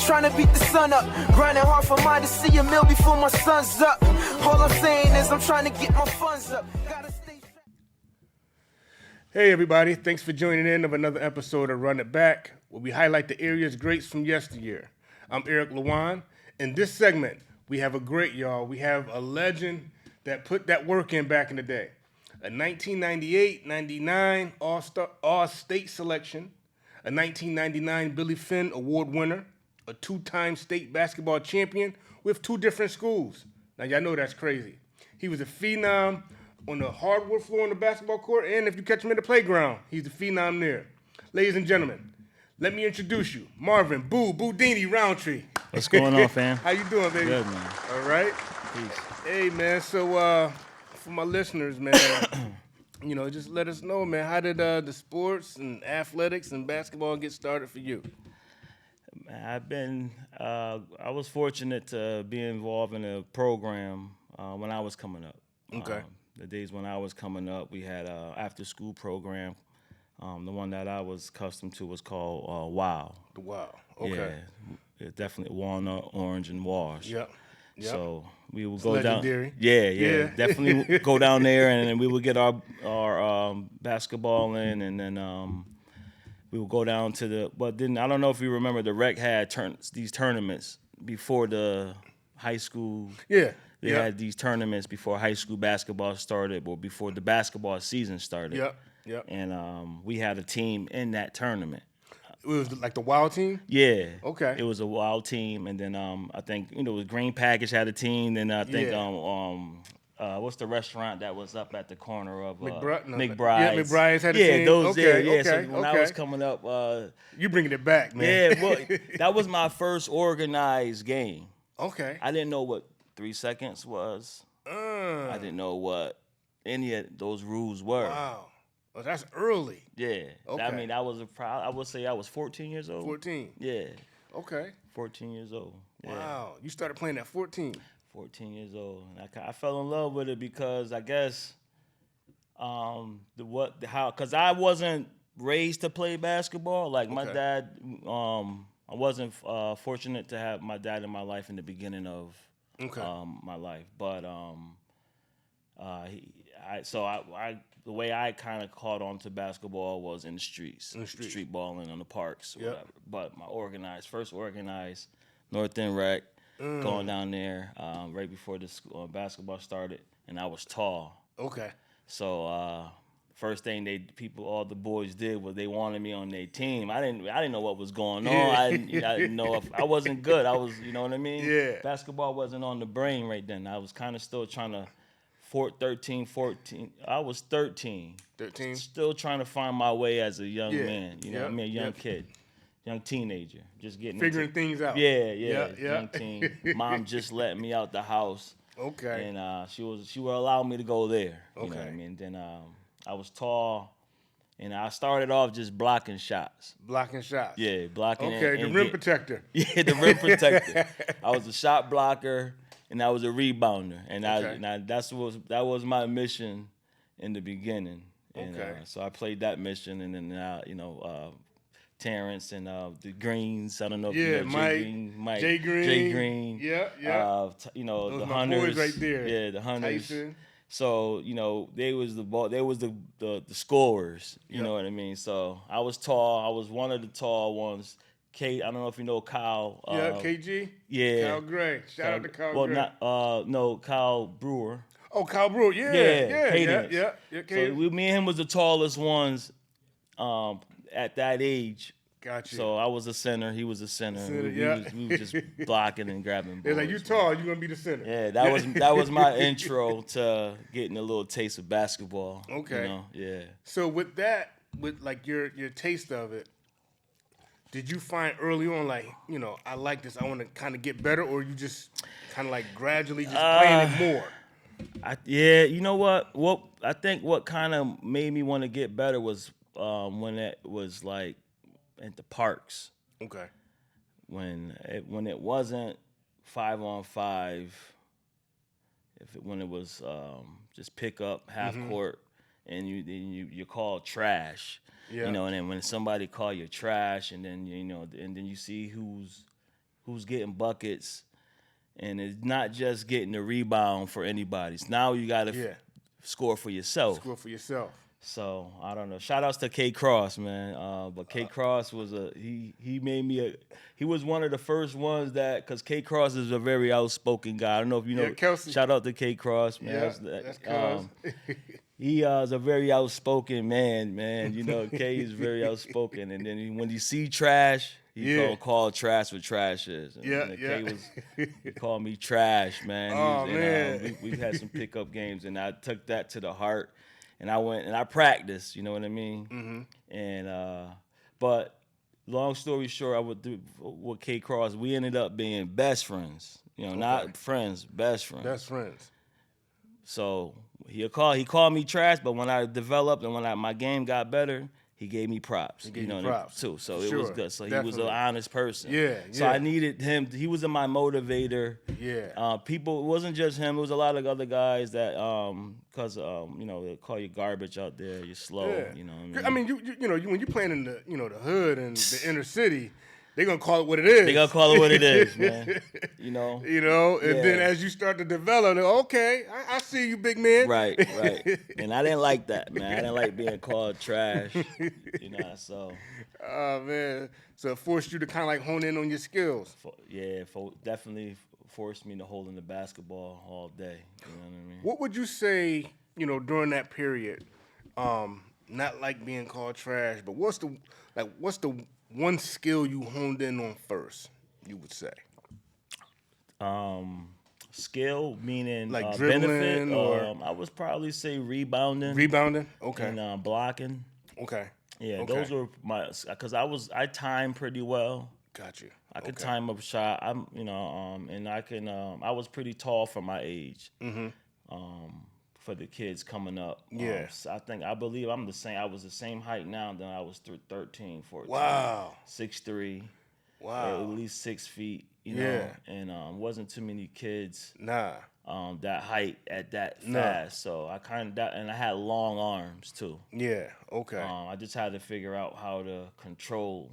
trying to beat the sun up. Grinding hard for mine to see a meal before my sun's up. All I'm saying is I'm trying to get my funds up. Gotta stay. Hey everybody, thanks for joining in of another episode of Run It Back, where we highlight the area's greats from yesteryear. I'm Eric Lewan. In this segment, we have a great, y'all. We have a legend that put that work in back in the day. A 1998-99 All-State selection, a 1999 Billy Finn Award winner, a two-time state basketball champion with two different schools. Now, y'all know that's crazy. He was a phenom on the hardwood floor on the basketball court, and if you catch him in the playground, he's a phenom there. Ladies and gentlemen, let me introduce you, Marvin BOOdini Rountree. What's going on, fam? How you doing, baby? Good, man. All right. Peace. Hey, man. So, for my listeners, man, just let us know, man. How did the sports and athletics and basketball get started for you? I was fortunate to be involved in a program when I was coming up. Okay. The days when I was coming up, we had an after-school program. The one that I was accustomed to was called WOW. The WOW. Okay. Yeah, definitely Walnut, Orange, and Wash. Yep. So we would It's go legendary. down. Yeah. Definitely go down there, and then we would get our basketball in, and then we would go down to the. But then I don't know if you remember, the rec had these tournaments before the high school. Yeah. They had these tournaments before high school basketball started, or before the basketball season started. Yep. And we had a team in that tournament. It was like the Wild team? Yeah. Okay. It was a Wild team, and then I think it was Green Package had a team. Then I think what's the restaurant that was up at the corner of McBride's? McBride's. Yeah, McBride's had a team. Yeah. So when I was coming up, you bringing it back, man. Yeah. Well, that was my first organized game. Okay. I didn't know what 3 seconds was. I didn't know what any of those rules were. Wow. Well, that's early. Yeah. Okay. I mean, I would say I was 14 years old. 14. Yeah. Okay. 14 years old. Yeah. Wow. You started playing at 14. 14 years old. And I fell in love with it because I guess because I wasn't raised to play basketball. Like my dad, I wasn't fortunate to have my dad in my life in the beginning of my life. But the way I kind of caught on to basketball was in the streets. Street balling on the parks or whatever. But my first organized North End Rec, going down there right before the basketball started, and I was tall. Okay. So first thing all the boys did was they wanted me on their team. I didn't know what was going on. I didn't know if I wasn't good. I was, you know what I mean? Yeah. Basketball wasn't on the brain right then. I was kind of still trying to 14. I was 13. 13? Still trying to find my way as a young man. You know what I mean? A young kid. Young teenager. Just getting figuring things out. Yeah. Young teen. Mom just let me out the house. Okay. And she would allow me to go there. You know what I mean? Then I was tall, and I started off just blocking shots. Blocking shots. Yeah, blocking. Okay, the rim protector. Yeah, the rim protector. I was a shot blocker, and I was a rebounder, and that was my mission in the beginning. And, so I played that mission, and then Terrence and the Greens. I don't know if you know Mike. Jay Green. Yeah. Those the Hunters boys right there. Yeah, the Hunters. Tyson. So they was the scorers. You know what I mean. So I was tall. I was one of the tall ones. I don't know if you know Kyle. KG. Yeah. Kyle Gray. Shout out to Kyle Well, Gray. Kyle Brewer. Oh, Kyle Brewer. Yeah. So me and him was the tallest ones at that age. Gotcha. So I was a center. He was a center. We were just blocking and grabbing balls. They're like, you tall, you're gonna be the center. Yeah, that was my intro to getting a little taste of basketball. Okay. Yeah. So with like your taste of it, did you find early on like, I like this, I want to kind of get better, or you just kind of like gradually just playing it more? You know what? I think what kind of made me want to get better was when it was like at the parks. Okay. When it wasn't 5-on-5, when it was just pick up half court, and you're called trash. Yeah. And then when somebody call you trash, and then and then you see who's who's getting buckets, and it's not just getting the rebound for anybody. Now you got to score for yourself. Score for yourself. So I don't know. Shout outs to K Cross, man. But K Cross was he made me he was one of the first ones that, because K Cross is a very outspoken guy. I don't know if you know. Kelsey. Shout out to K Cross, man. Yeah, that's cuz. He is a very outspoken man. You know, K is very outspoken, and then when you see trash, he gonna call trash what trash is. And K called me trash, man. Man. We've had some pickup games, and I took that to the heart. And I went and I practiced, you know what I mean? Mm-hmm. And but long story short, I would do with K Cross. We ended up being best friends, you know, not friends, best friends. Best friends. So he called me trash, but when I developed and when my game got better, he gave me props. He gave you props too. So it was good. So definitely. He was an honest person. Yeah. So I needed him. He was my motivator. Yeah. People, it wasn't just him. It was a lot of other guys that, cause you know, they call you garbage out there. You're slow. Yeah. You know what I mean, you know, when you're playing in the the hood and the inner city, they're gonna call it what it is. They gonna call it what it is, man. You know. And then as you start to develop, they're, okay, I see you, big man. Right. And I didn't like that, man. I didn't like being called trash. You know, so. Oh man, so it forced you to kind of like hone in on your skills. Definitely forced me to hold in the basketball all day. You know what I mean? What would you say, during that period? Not like being called trash, but what's the one skill you honed in on first, you would say? Skill meaning like dribbling benefit, or I would probably say rebounding. Okay. And blocking. Okay. Yeah, okay. those were because I timed pretty well. Got you. I could time up a shot. And I can. I was pretty tall for my age. Mm-hmm. For the kids coming up. Yeah. So I believe I'm the same. I was the same height now than I was 13, 14. Wow. 6'3". Wow. At least 6 feet. You know, and wasn't too many kids. Nah. That height at that fast. So I and I had long arms too. Yeah. Okay. I just had to figure out how to control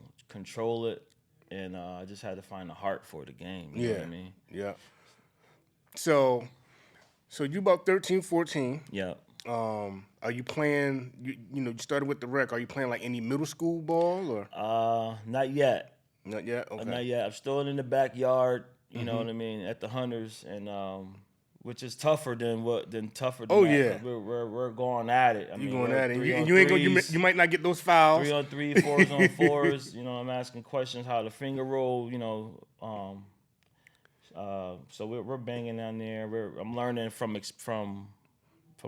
it, and I just had to find the heart for the game. You know what I mean? Yeah. So you about 13, 14. Yeah. Are you playing? You started with the rec. Are you playing like any middle school ball or? Not yet. Not yet. Okay. Not yet. I'm still in the backyard. You know what I mean? At the Hunters, and which is tougher than tougher than oh that, yeah. We're going at it. You're going at it. You ain't gonna. You might not get those fouls. 3-on-3, 4s. You know, I'm asking questions how to finger roll. You know, so we're banging down there. I'm learning from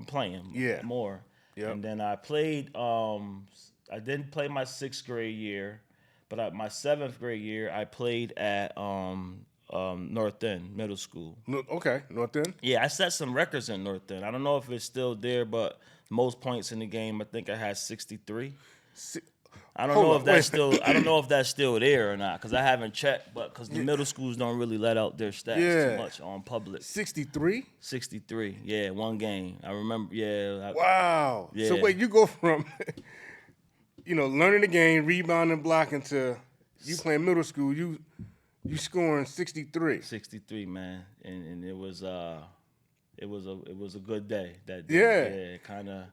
playing more. Yep. And then I played. I didn't play my 6th grade year, but my 7th grade year I played at North End Middle School. Okay, North End. Yeah, I set some records in North End. I don't know if it's still there, but most points in the game, I think I had 63. I don't know if that's still there or not, because I haven't checked. But because the middle schools don't really let out their stats too much on public. 63. 63. Yeah, one game. I remember. Yeah. Wow. Yeah. So wait, you go from learning the game, rebounding, blocking to you playing middle school. You scoring 63. 63, man, and it was a good day that day. Yeah, kind of.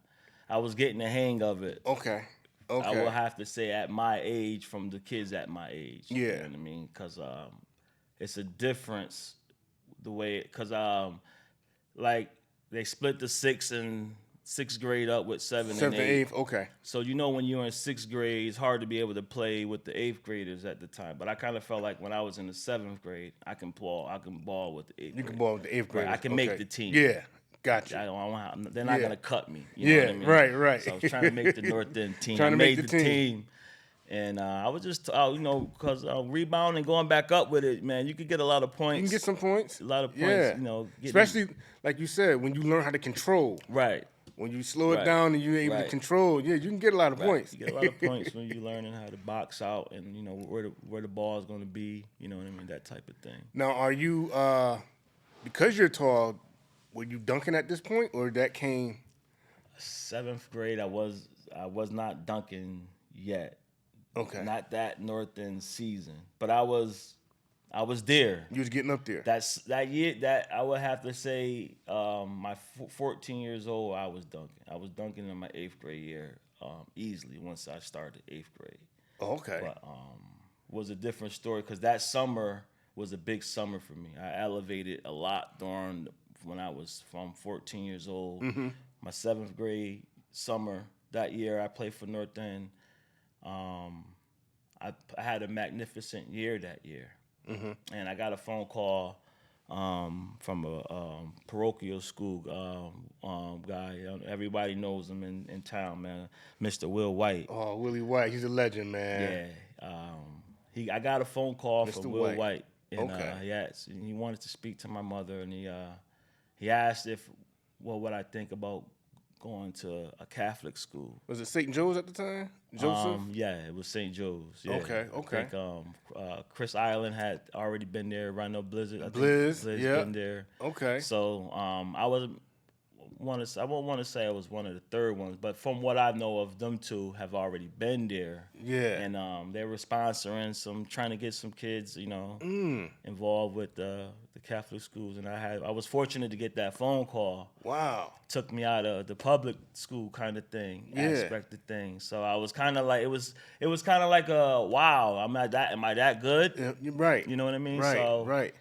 I was getting the hang of it. Okay. I will have to say at my age from the kids at my age. Yeah. You know what I mean? Because it's a difference the way, because like they split the 6th grade up with 7th and 8th. Okay. So when you're in 6th grade, it's hard to be able to play with the 8th graders at the time. But I kind of felt like when I was in the 7th grade, I can ball with the 8th grade. You can ball with the 8th grade. Right, I can make the team. Yeah. Gotcha. They're not gonna cut me. You know what I mean? Right. So I was trying to make the North End team. I made the team. And I was just, because rebounding, going back up with it, man, you could get a lot of points. You can get some points. A lot of points, Especially, like you said, when you learn how to control. Right. When you slow it down and you're able to control, you can get a lot of points. You get a lot of points when you're learning how to box out and, where the ball is going to be, you know what I mean, that type of thing. Now, are you, because you're tall, were you dunking at this point, or that came? 7th grade, I was not dunking yet. Okay. Not that North End season, but I was I was there. You was getting up there. That year. That I would have to say, my 14 years old, I was dunking. I was dunking in my 8th grade year, easily once I started 8th grade. Oh, okay. But was a different story because that summer was a big summer for me. I elevated a lot when I was from 14 years old. Mm-hmm. My 7th grade summer that year, I played for North End. I had a magnificent year that year. Mm-hmm. And I got a phone call from a parochial school guy. Everybody knows him in town, man. Mr. Will White. Oh, Willie White, he's a legend, man. Yeah. I got a phone call Mr. from Will White. And, okay. He wanted to speak to my mother, and he asked what I think about going to a Catholic school. Was it St. Joe's at the time? Joseph? Yeah, it was St. Joe's. Yeah. Okay. I think, Chris Island had already been there. Rhino Blizzard. Blizz, yeah. Been there. Okay. So I won't want to say I was one of the third ones, but from what I know of, them two have already been there. Yeah. And they were sponsoring trying to get some kids, involved with the Catholic schools. And I was fortunate to get that phone call. Wow. Took me out of the public school kind of thing, aspect of things. So I was kind of like, it was kind of like a, wow, am I that good? Yeah, you're right. You know what I mean? Right, so, right.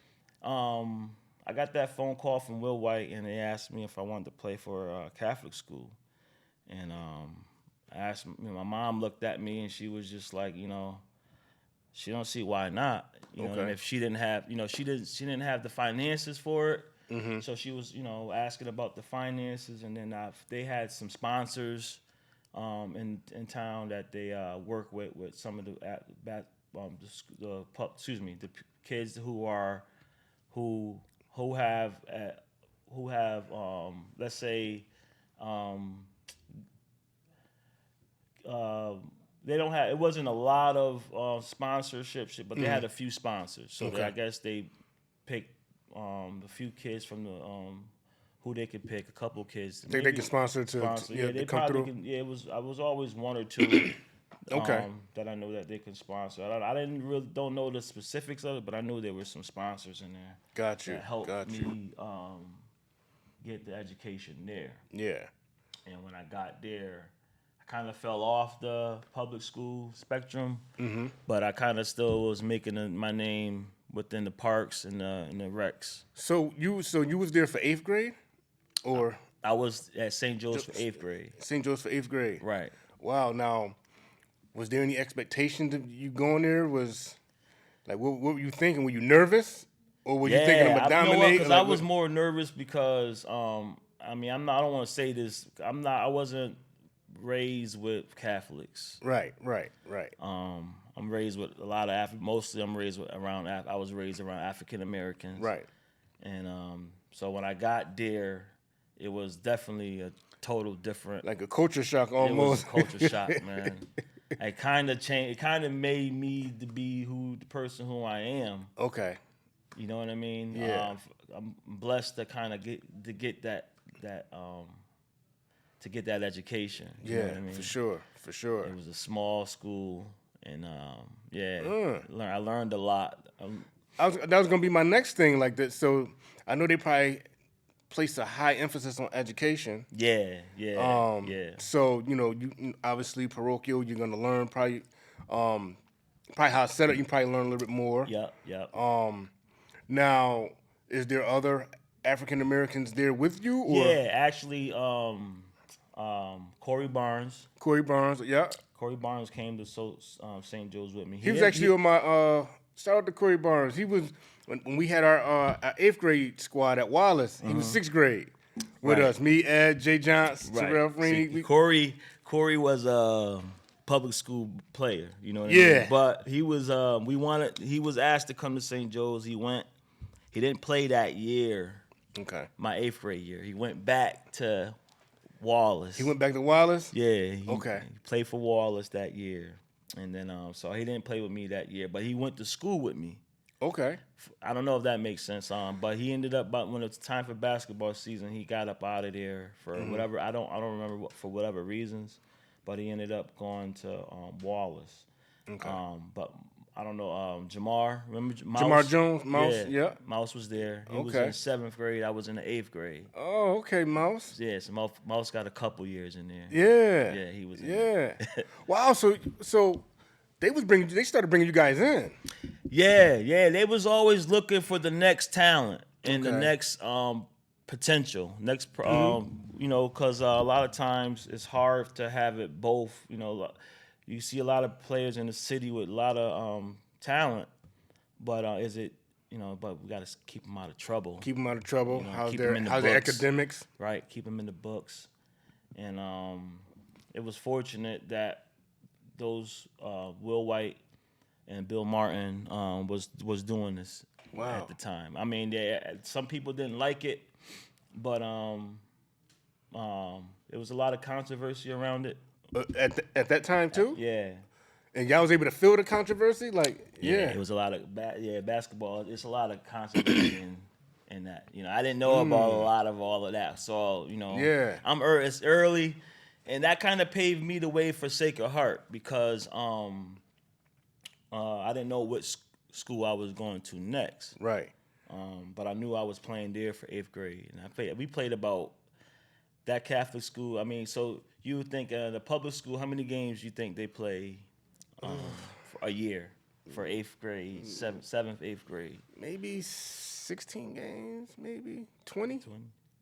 I got that phone call from Will White, and they asked me if I wanted to play for a Catholic school. And I asked, my mom looked at me, and she was just like, she don't see why not. You know, and if she didn't have, she didn't have the finances for it. Mm-hmm. So she was, asking about the finances, and then they had some sponsors in town that they work with some of the kids who have let's say they don't have, it wasn't a lot of sponsorships, but they had a few sponsors. So I guess they picked a few kids from the who they could pick, a couple kids. They can sponsor to they come probably through. can. Yeah, I was always one or two. Okay. That I know that they can sponsor. I don't know the specifics of it, but I knew there were some sponsors in there. Got you. That helped me get the education there. Yeah. And when I got there, I kind of fell off the public school spectrum, but I kind of still was making my name within the parks and the recs. So you was there for 8th grade, or I was at St. Joe's for 8th grade. St. Joe's for 8th grade. Right. Wow. Now, was there any expectation to you going there? Was like what were you thinking? Were you nervous, or were you thinking I'm gonna dominate? Because I was more nervous because I don't want to say this. I wasn't raised with Catholics. Right. I'm raised with a lot of mostly I'm raised with I was raised around African Americans. Right. And so when I got there, it was definitely a total different, like a culture shock almost. It was a culture shock, man. It kind of changed. It kind of made me to be the person who I am. Okay. You know what I mean? Yeah. I'm blessed to kind of get that education. You know what I mean? For sure. It was a small school, and I learned a lot. That was gonna be my next thing, like that. So I know they probably placed a high emphasis on education. Yeah. So you obviously parochial, you're gonna learn probably how it's set up. You probably learn a little bit more. Yep. Now, is there other African Americans there with you? Or? Yeah, actually, Corey Barnes. Yeah. Corey Barnes came to St. Joe's with me. He was actually on my. Shout out to Corey Barnes. He was when we had our 8th grade squad at Wallace. He was 6th grade with us. Me, Ed, Jay Johnson, Terrell Freeney. Corey was a public school player. You know what I mean? But he was. He was asked to come to St. Joe's. He went. He didn't play that year. Okay. My 8th grade year. He went back to Wallace. He went back to Wallace? Yeah. He played for Wallace that year. And then, so he didn't play with me that year, but he went to school with me. Okay. I don't know if that makes sense. But he ended up, when it was time for basketball season, he got up out of there for whatever. I don't remember for whatever reasons, but he ended up going to Wallace. Okay. But I don't know, Jamar. Remember Mouse? Jamar Jones, Mouse, yeah. Mouse was there. He was Okay. in 7th grade. I was in the 8th grade. Oh, okay, Mouse. Yeah, so Mouse got a couple years in there. Yeah. Yeah, he was in Yeah. there. Wow, so they started bringing you guys in. Yeah, they was always looking for the next talent and the Okay. next potential. Next, you know, because a lot of times it's hard to have it both. You know, you see a lot of players in the city with a lot of talent, but is it, you know, but we got to keep them out of trouble. Keep them out of trouble. You know, how's keep their 'em in the how's their books. academics? Right, keep them in the books. And it was fortunate that those Will White and Bill Martin was doing this at the time. I mean, some people didn't like it, but there was a lot of controversy around it. At that time too? Yeah. And y'all was able to feel the controversy? Like, yeah. It was a lot of basketball. It's a lot of controversy in that. You know, I didn't know about a lot of all of that. So, you know, it's early, and that kind of paved me the way for Sacred Heart because I didn't know what school I was going to next. Right. But I knew I was playing there for 8th grade, and we played about that Catholic school. I mean, so you would think the public school, how many games you think they play for a year for 8th grade, 7th, 8th grade? Maybe 16 games, maybe 20.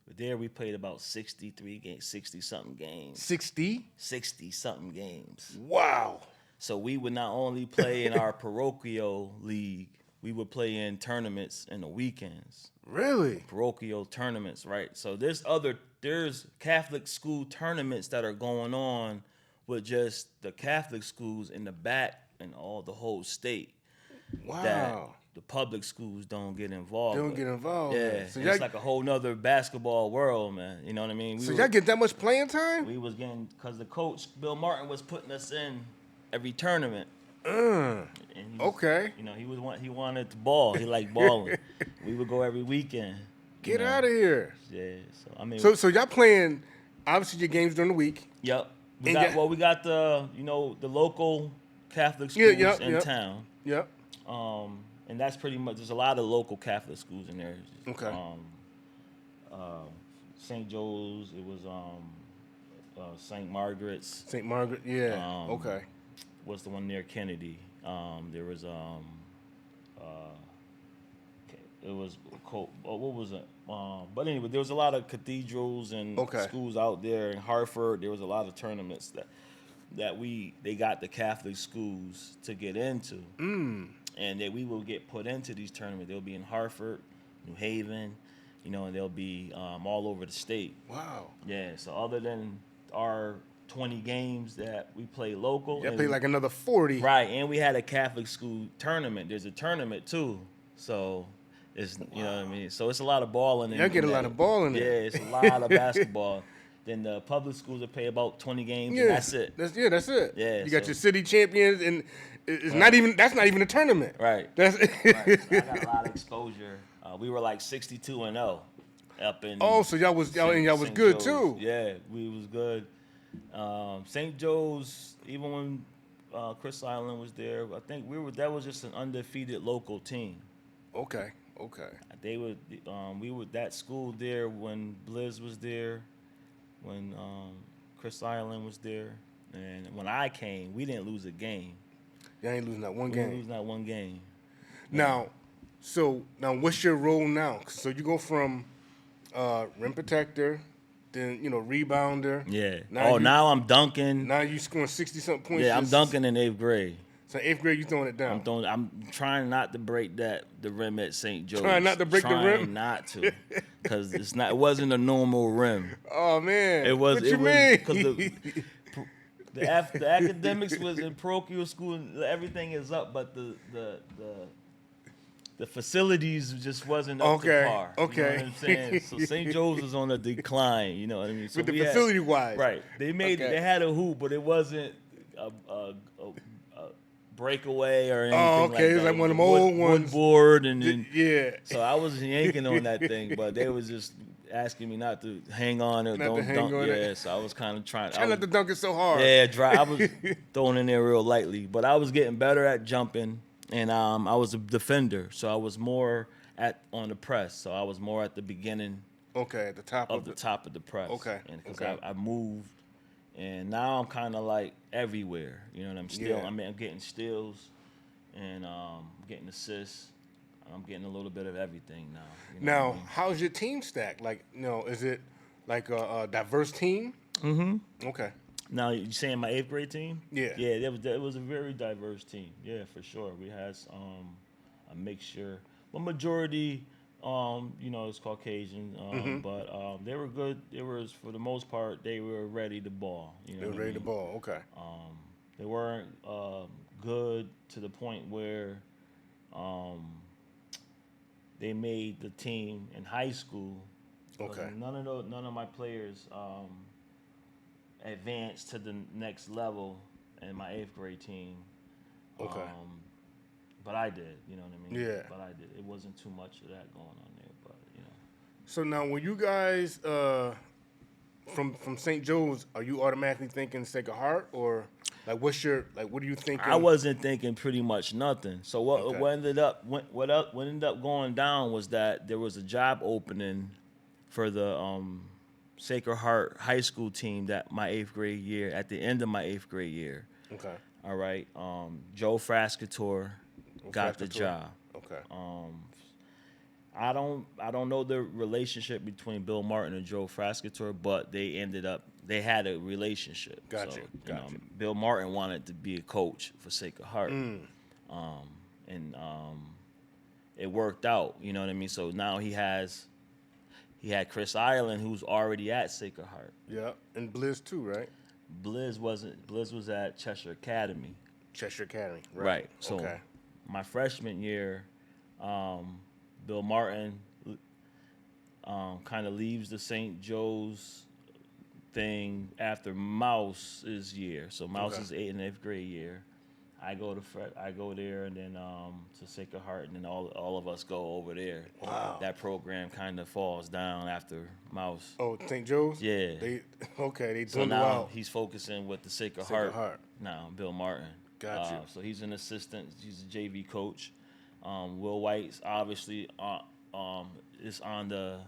But there we played about 63 games, 60-something games. 60? 60-something games. Wow. So we would not only play in our parochial league, we would play in tournaments in the weekends. Really? Parochial tournaments, right? So there's Catholic school tournaments that are going on with just the Catholic schools in the back and the whole state. Wow. That the public schools don't get involved. They don't get involved. Yeah, So it's like a whole nother basketball world, man. You know what I mean? So y'all get that much playing time? We was getting, because the coach, Bill Martin, was putting us in every tournament. Okay. You know, he wanted to ball. He liked balling. We would go every weekend. Get out of here. Yeah. So I mean. So y'all playing obviously your games during the week. Yep. We And got the the local Catholic schools in town. Yep. And that's pretty much, there's a lot of local Catholic schools in there. Okay. St. Joe's. It was St. Margaret's. St. Margaret. Yeah. Okay. What's the one near Kennedy? There was it was what was it? But anyway, there was a lot of cathedrals and schools out there in Hartford. There was a lot of tournaments that they got the Catholic schools to get into, and that we will get put into these tournaments. They'll be in Hartford, New Haven, and they'll be all over the state. Wow. Yeah. So other than our 20 games that we play local. Yeah, play like another 40. Right, and we had a Catholic school tournament. There's a tournament too. So it's you know what I mean. So it's a lot of balling. Y'all get a lot of balling. Yeah, it's a lot of basketball. Then the public schools will play about 20 games, and that's it. That's it. Yeah, you got your city champions, and it's that's not even a tournament. Right. That's right. So I got a lot of exposure. We were like 62-0 up in. Oh, so y'all was St. good Joe's. too. Yeah, we was good. St. Joe's, even when Chris Island was there, I think that was just an undefeated local team. Okay. They were we were that school there when Blizz was there, when Chris Island was there, and when I came, we didn't lose a game. Y'all ain't losing not one We game. didn't lose not one game. Now what's your role now? So you go from rim protector, then rebounder. Yeah. Now now I'm dunking. Now you scoring 60-something points. Yeah, I'm dunking in 8th grade. So 8th grade, you throwing it down. I'm trying not to break the rim at St. Joe's. Trying not to break the rim? Trying not to, because it wasn't a normal rim. Oh man, It was. What you mean? Because the academics was in parochial school, and everything is up, but the facilities just wasn't up to par. Okay. You know what I'm saying? So St. Joe's was on a decline. You know what I mean? So With the facility wise, right? They made it. They had a hoop, but it wasn't a breakaway or anything. Oh, okay. It was like one of them old ones. Wood board and yeah. So I was yanking on that thing, but they was just asking me not to hang on or don't dunk. Yeah, so I was kind of trying not to dunk it so hard. Yeah, I was throwing in there real lightly, but I was getting better at jumping And I was a defender, so I was more on the press. So I was more at the beginning. Okay, at the top of the top of the press. Okay. And because I moved, and now I'm kind of like everywhere. You know what I'm still. Yeah. I mean, I'm getting steals, and getting assists. I'm getting a little bit of everything now. You know Now, what I mean? how's your team stacked? Like, is it like a diverse team? Mm-hmm. Okay. Now, you saying my 8th grade team? Yeah. Yeah, it was a very diverse team. Yeah, for sure. We had a mixture, but majority, is Caucasian. But they were good. It was, for the most part, they were ready to ball. You know, They were ready to ball. Okay. They weren't good to the point where they made the team in high school. Okay. None of my players advanced to the next level in my 8th grade team. Okay. But I did, you know what I mean? Yeah. But I did. It wasn't too much of that going on there, but So now, when you guys from St. Joe's, are you automatically thinking Sacred Heart, or what are you thinking? I wasn't thinking pretty much nothing. So what ended up going down was that there was a job opening for the Sacred Heart high school team at the end of my 8th grade year. Okay. All right. Joe Frascator got the job. Okay. I don't know the relationship between Bill Martin and Joe Frascator, but they had a relationship. Gotcha. So, Bill Martin wanted to be a coach for Sacred Heart. And it worked out, you know what I mean? So now he had Chris Ireland, who's already at Sacred Heart. Yeah, and Blizz too, right? Blizz was at Cheshire Academy. Cheshire Academy, Right. So my freshman year, Bill Martin kind of leaves the St. Joe's thing after Mouse's year. So Mouse's 8th and 8th grade year. I go there, and then to Sacred Heart, and then all of us go over there. Wow. That program kind of falls down after Mouse. Oh, St. Joe's? Yeah. They dwindle So now out. he's focusing with the Sacred Sacred Heart. Heart. Now, Bill Martin. Got you. So he's an assistant. He's a JV coach. Will White's obviously is on the,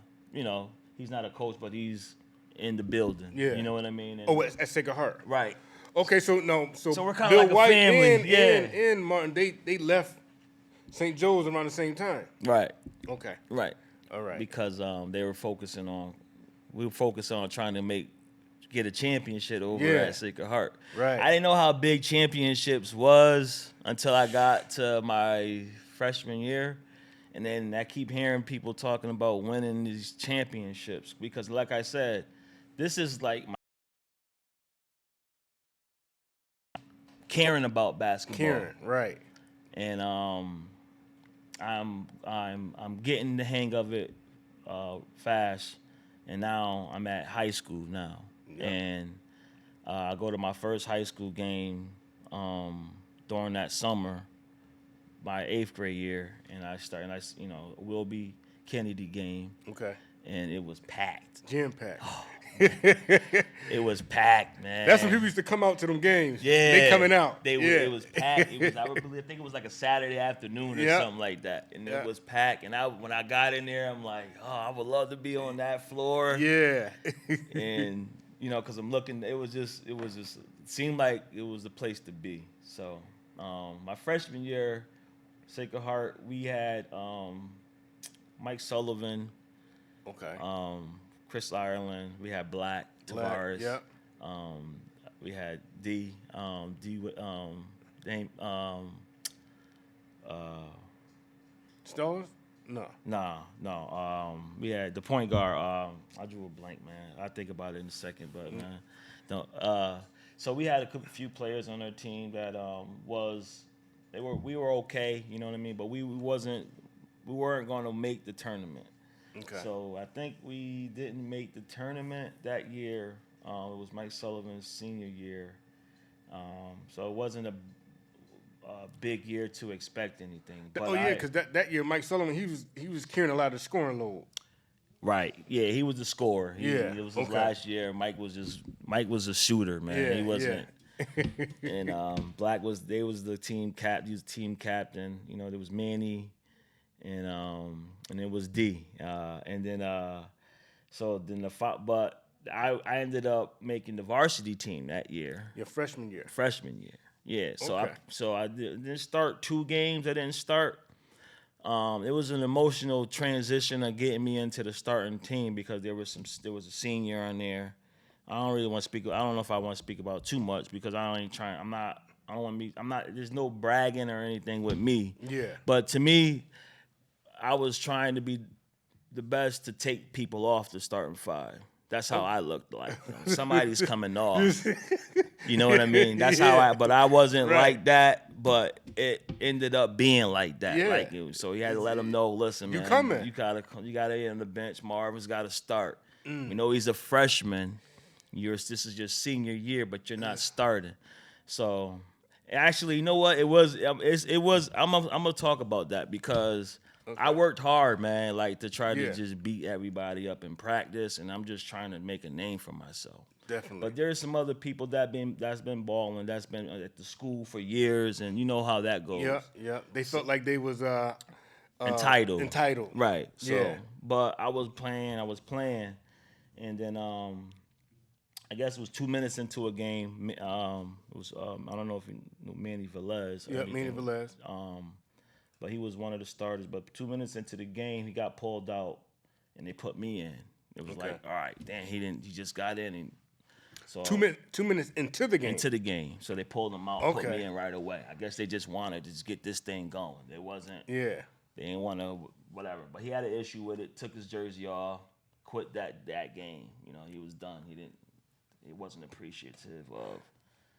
he's not a coach, but he's in the building. Yeah. You know what I mean? And, at Sacred Heart. right. Okay, so we're kind of Bill like a White family. and Martin, they left St. Joe's around the same time. Right. Okay. Right. All right. Because we were focusing on trying to get a championship over at Sacred Heart. Right. I didn't know how big championships was until I got to my freshman year. And then I keep hearing people talking about winning these championships because, like I said, this is like my caring about basketball. Right. And I'm getting the hang of it fast. And now I'm at high school now. Yep. And I go to my first high school game during that summer, my 8th grade year, and Will Be Kennedy game. Okay. And it was packed. Jam packed. Oh, it was packed, man. That's when people used to come out to them games. Yeah. They coming out. It was packed. I think it was like a Saturday afternoon or something like that. And it was packed. And when I got in there, I'm like, oh, I would love to be on that floor. Yeah. And, because I'm looking, it seemed like it was the place to be. So my freshman year, Sacred Heart, we had Mike Sullivan. Okay. Chris Ireland, we had Black, Tavares. Yep. We had D. Stars? No. No. We had the point guard. I drew a blank, man. I'll think about it in a second, but man, don't. So we had a few players on our team that we were okay, you know what I mean, but we weren't going to make the tournament. Okay. So I think we didn't make the tournament that year. It was Mike Sullivan's senior year. So it wasn't a big year to expect anything. But because that year Mike Sullivan he was carrying a lot of the scoring load. Right. Yeah, he was the scorer. It was his last year. Mike was a shooter, man. Yeah, he wasn't. and Black was the team captain. You know, there was Manny, and it was D, and then but I ended up making the varsity team that year. Your freshman year. Yeah. Okay. I didn't start 2 games. I didn't start. It was an emotional transition of getting me into the starting team because there was a senior on there. I don't really want to speak. I don't know if I want to speak about too much because I'm not. There's no bragging or anything with me. Yeah. But to me, I was trying to be the best to take people off the starting 5. That's how I looked like. Somebody's coming off. You know what I mean? That's but I wasn't like that, but it ended up being like that. Yeah. So he had to let him know, listen, man, coming. you gotta get on the bench. Marvin's gotta start. We know he's a freshman. This is your senior year, but you're not starting. So actually, you know what? It was. I'm gonna talk about that because I worked hard, man, like to try to just beat everybody up in practice, and I'm just trying to make a name for myself. Definitely. But there's some other people that's been balling, that's been at the school for years, and you know how that goes. Yeah. They felt like they was entitled. Right. So, yeah. But I was playing, and then I guess it was 2 minutes into a game. It was I don't know if you know Manny Velez. Yeah, Manny Velez. But he was one of the starters. But 2 minutes into the game, he got pulled out, and they put me in. It was like, all right, damn, he just got in. And so 2 minutes into the game. So they pulled him out, put me in right away. I guess they just wanted to just get this thing going. They didn't want to whatever. But he had an issue with it. Took his jersey off, quit that game. You know, he was done. He wasn't appreciative of.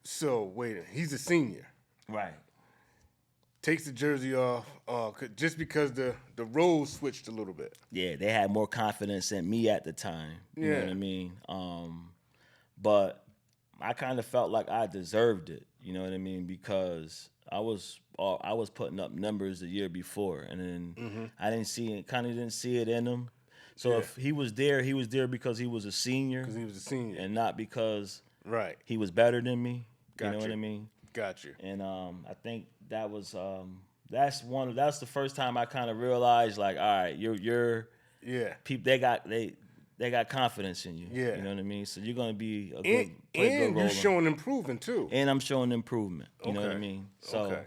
So wait, he's a senior. Right. Takes the jersey off just because the roles switched a little bit. Yeah, they had more confidence in me at the time. You know what I mean? But I kind of felt like I deserved it. You know what I mean? Because I was putting up numbers the year before, and then I didn't see it in him. So if he was there because he was a senior. Because he was a senior. And not because he was better than me. Got you know you. what I mean? Got you. And I think that was that's the first time I kind of realized, like, all right, you're people they got confidence in you. Yeah. You know what I mean? So you're gonna be a and good you're showing improvement too. And I'm showing improvement. You know what I mean? So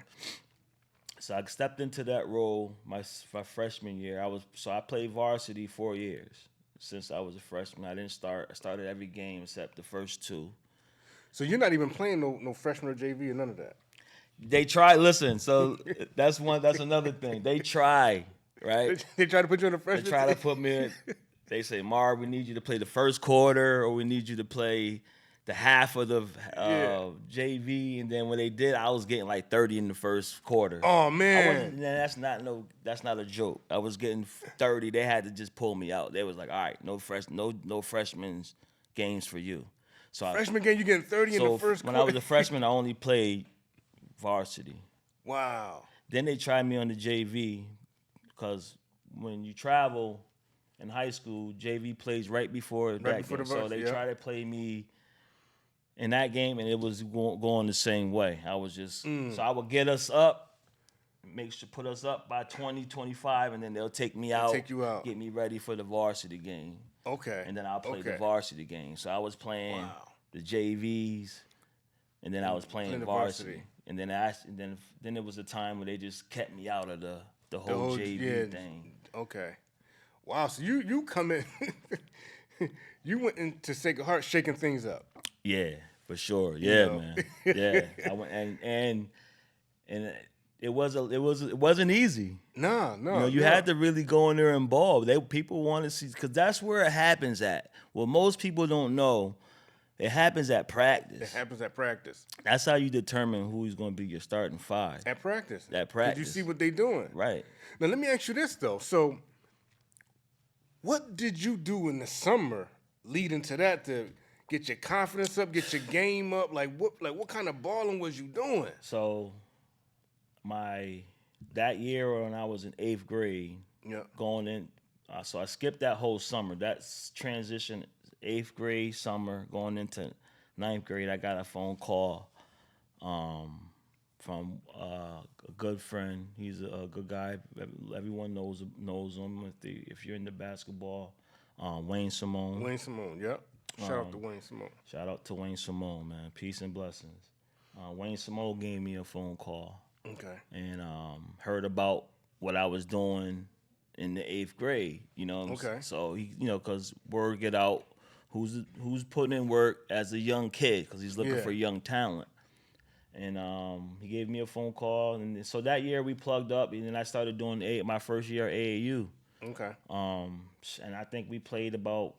So I stepped into that role my freshman year. I played varsity 4 years since I was a freshman. I didn't start. I started every game except the first 2. So you're not even playing no freshman or JV or none of that. They try. Listen, so that's another thing. They try, right? They try to put you in the freshman. They try to put me in. They say, Marv, we need you to play the first quarter, or we need you to play the half of the JV. And then when they did, I was getting like 30 in the first quarter. Oh man, that's not a joke. I was getting 30. They had to just pull me out. They was like, all right, no freshman games for you. So freshman game, you getting 30 in the first quarter. When I was a freshman, I only played varsity. Wow. Then they tried me on the JV because when you travel in high school, JV plays right before that game. So they tried to play me in that game, and it was going the same way. I was just so I would get us up, put us up by 20, 25, and then they'll take me out, get me ready for the varsity game. Okay. And then I'll play the varsity game. So I was playing the JVs, and then I was playing varsity. And then then it was a time where they just kept me out of the whole JV thing. Okay. Wow. So you come in, you went into Sacred Heart shaking things up. Yeah, for sure. Yeah, man. Yeah. I went and it wasn't easy. No. You had to really go in there and ball. People want to see, because that's where it happens at. What most people don't know, it happens at practice. That's how you determine who's going to be your starting 5. At practice. Did you see what they doing? Right. Now let me ask you this though. So, what did you do in the summer leading to that to get your confidence up, get your game up? What kind of balling was you doing? So, that year when I was in 8th grade, going in, so I skipped that whole summer. That's transition 8th grade summer going into 9th grade. I got a phone call from a good friend. He's a good guy. Everyone knows him. If you're into basketball, Wayne Simone. Wayne Simone, yep. Shout out to Wayne Simone. Shout out to Wayne Simone, man. Peace and blessings. Wayne Simone gave me a phone call. Okay. And heard about what I was doing in the 8th grade. Okay. So he, because word get out who's putting in work as a young kid because he's looking for young talent. And he gave me a phone call, and so that year we plugged up, and then I started doing my first year at AAU. Okay. And I think we played about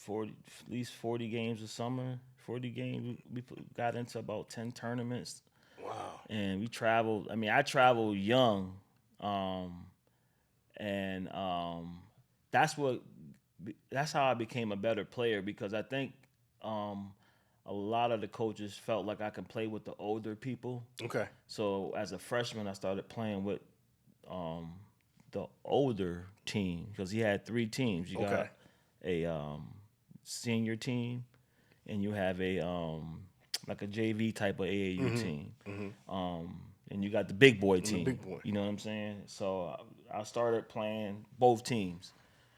at least 40 games a summer. 40 games. We got into about 10 tournaments. Wow. And we traveled. I mean, I traveled young, and that's how I became a better player because I think. A lot of the coaches felt like I could play with the older people. Okay. So as a freshman, I started playing with the older team because he had 3 teams. You got a senior team, and you have a like a JV type of AAU team. Mm-hmm. And you got the big boy team. Big boy. You know what I'm saying? So I started playing both teams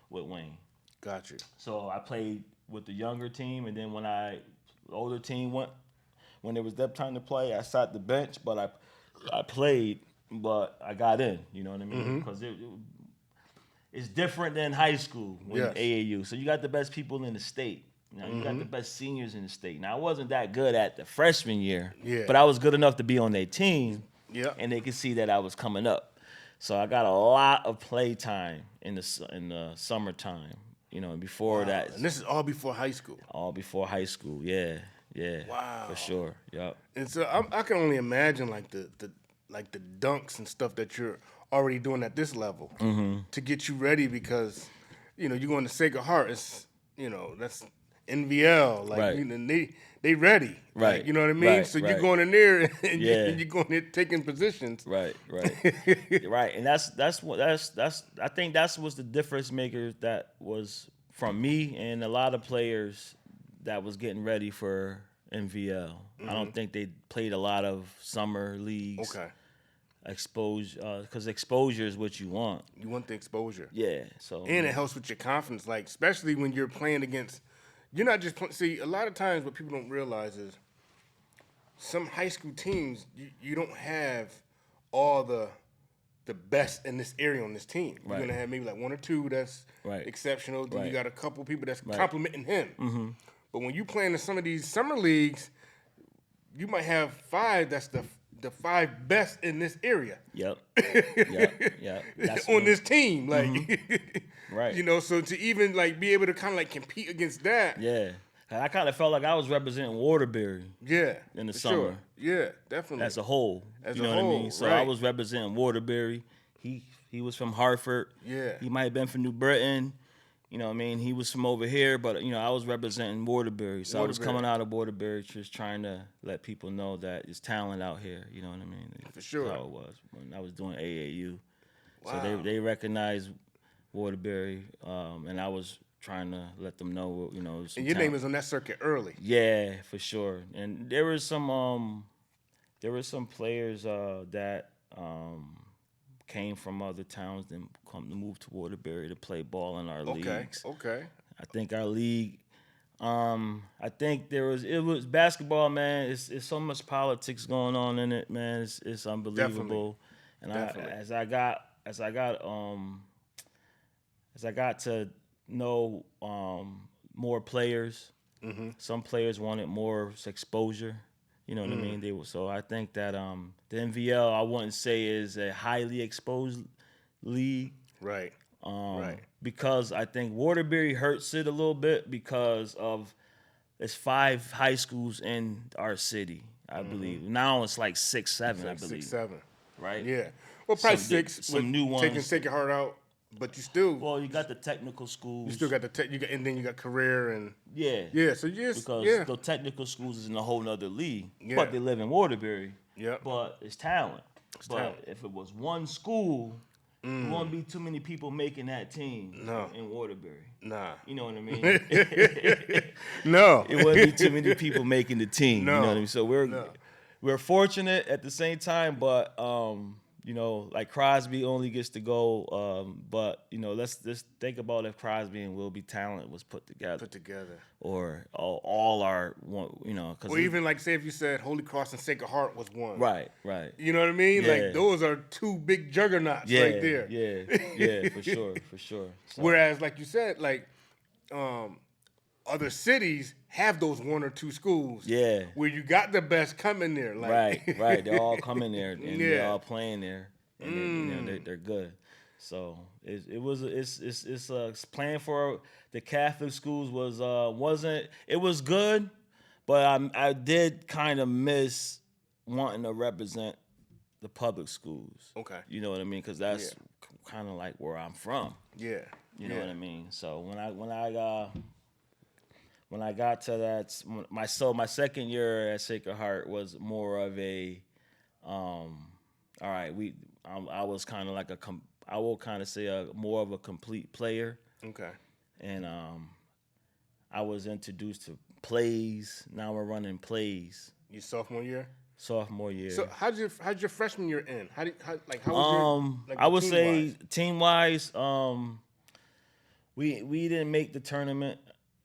with Wayne. Got you. So I played with the younger team, and then when the older team when it was that time to play, I sat the bench, but I played, but I got in. You know what I mean? Because it's different than high school when AAU. So you got the best people in the state. You got the best seniors in the state. Now I wasn't that good at the freshman year, but I was good enough to be on their team, and they could see that I was coming up. So I got a lot of play time in the summertime. Before that. And this is all before high school. All before high school, yeah. Wow. For sure, yep. And so I can only imagine like the dunks and stuff that you're already doing at this level to get you ready because, you're going to Sacred Heart. It's, that's NVL. Like, they ready. Right. Like, you know what I mean? Right, so you're going in there and you're going there taking positions. Right. Right. And that's I think that's was the difference maker that was from me and a lot of players that was getting ready for NVL. I don't think they played a lot of summer leagues. Okay. Because exposure is what you want. You want the exposure. Yeah. So and it helps with your confidence, like especially when you're playing against. You're not just see. A lot of times, what people don't realize is some high school teams you don't have all the best in this area on this team. You're gonna have maybe like 1 or 2 that's exceptional. Then you got a couple people that's complimenting him. But when you play in some of these summer leagues, you might have 5 that's the 5 best in this area. Yep. That's on this team, like, right. So to even like be able to kind of like compete against that. Yeah. I kind of felt like I was representing Waterbury. Yeah. In the sure. summer. Yeah, definitely. As a whole. As you know a what whole, I mean? So right. I was representing Waterbury. He was from Hartford. Yeah. He might have been from New Britain. You know what I mean? He was from over here, but, I was representing Waterbury. So I was coming out of Waterbury just trying to let people know that there's talent out here. You know what I mean? For sure. That's how it was when I was doing AAU. Wow. So they recognized Waterbury, and I was trying to let them know, And your name was on that circuit early. Yeah, for sure. And there were some players that came from other towns and come to move to Waterbury to play ball in our leagues. Okay. I think our league. I think it was basketball, man. It's so much politics going on in it, man. It's unbelievable. Definitely. And as I got to know more players, some players wanted more exposure. You know what I mean? So I think that the NVL, I wouldn't say is a highly exposed league. Right. Because I think Waterbury hurts it a little bit because of it's 5 high schools in our city, I believe. Now it's like 6, 7, I believe. 6, 7. Right? Yeah. Well, probably 6. Some new ones. Taking Sacred Heart out, but you still. Well, you got the technical schools. You still got and then you got career and. Yeah. Yeah. So yes. Because the technical schools is in a whole nother league. Yeah. But they live in Waterbury. Yeah. But it's talent. If it was one school, there won't be too many people making that team in Waterbury. Nah. You know what I mean? No. It wouldn't be too many people making the team. No. You know what I mean? So we're fortunate at the same time, but you know, like Crosby only gets to go. But you know, let's just think about if Crosby and Will Be Talent was put together, or all our one, you know, or even like say if you said Holy Cross and Sacred Heart was one, right. You know what I mean? Yeah. Like those are two big juggernauts right there. Yeah, for sure. So, Whereas, like you said, like other cities have those one or two schools. Yeah. Where you got the best coming there. Like. Right. They're all coming there and they're all playing there, and you know, they're good. So it's playing for the Catholic schools was good, but I did kind of miss wanting to represent the public schools. Okay. You know what I mean? Because that's kind of like where I'm from. Yeah. You know what I mean? So when I got to that, my second year at Sacred Heart was more of a, all right, I was kind of like I will kind of say more of a complete player. Okay. And I was introduced to plays. Now we're running plays. Your sophomore year. Sophomore year. So how'd your freshman year end? How was your I would say team wise, we didn't make the tournament.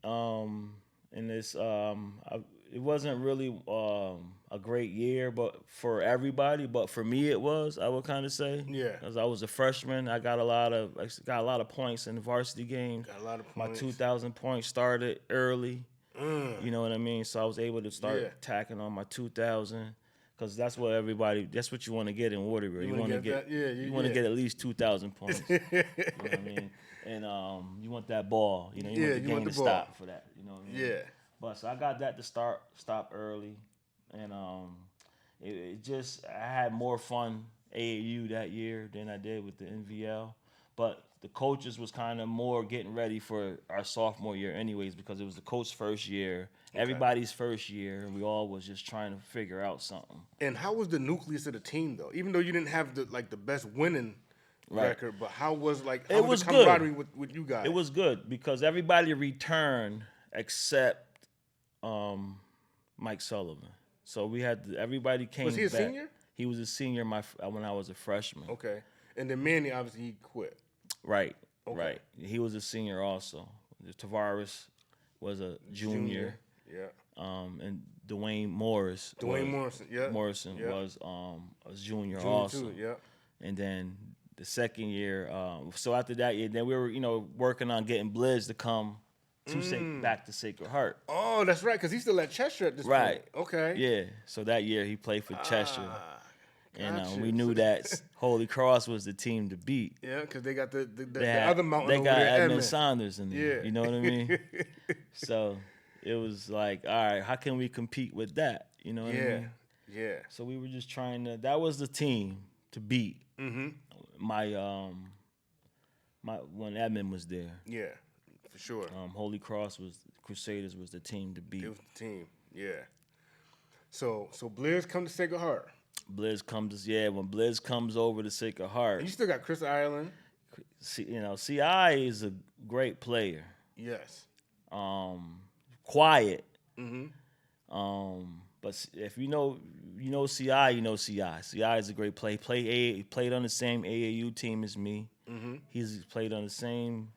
And this it wasn't really a great year, but for everybody. But for me, it was. I would kind of say, because I was a freshman, I got a lot of points in the varsity game. Got a lot of points. My 2,000 points started early. You know what I mean? So I was able to start tacking on my 2,000. Because that's what you want to get in Waterbury. You want to get get at least 2,000 points. You know what I mean? And you want that ball. You know, you want the game to stop for that. You know what I mean? Yeah. But so I got that to stop early. And it just, I had more fun AAU that year than I did with the NVL. But the coaches was kind of more getting ready for our sophomore year anyways, because it was the coach's first year, everybody's first year, and we all was just trying to figure out something. And how was the nucleus of the team, though? Even though you didn't have the best winning record, but how was the camaraderie with you guys? It was good because everybody returned except Mike Sullivan. So we had everybody came back. Was he a senior? He was a senior when I was a freshman. Okay. And then Manny, obviously, he quit. Right. He was a senior also. Tavares was a junior. Yeah. And Dwayne Morrison, was a junior also. Too, yeah. And then the second year, so after that year, then we were, working on getting Blizz to come back to Sacred Heart. Oh, that's right, because he's still at Cheshire at this point. Okay. Yeah. So that year he played for Cheshire. And we knew that Holy Cross was the team to beat. Yeah, because they got the other mountain over there. They got Edmund Saunders in there. Yeah. You know what I mean? So it was like, all right, how can we compete with that? You know what I mean? Yeah. So we were just trying to. That was the team to beat. Mm-hmm. My when Edmund was there. Yeah, for sure. Holy Cross Crusaders was the team to beat. It was the team. Yeah. So Blizz come to Sacred Heart. Blizz when Blizz comes over to Sacred Heart. And you still got Chris Ireland. CI is a great player. Yes. Quiet. Mm-hmm. But if you know CI, you know CI. CI is a great player. Played on the same AAU team as me. Mm-hmm. He's played on the same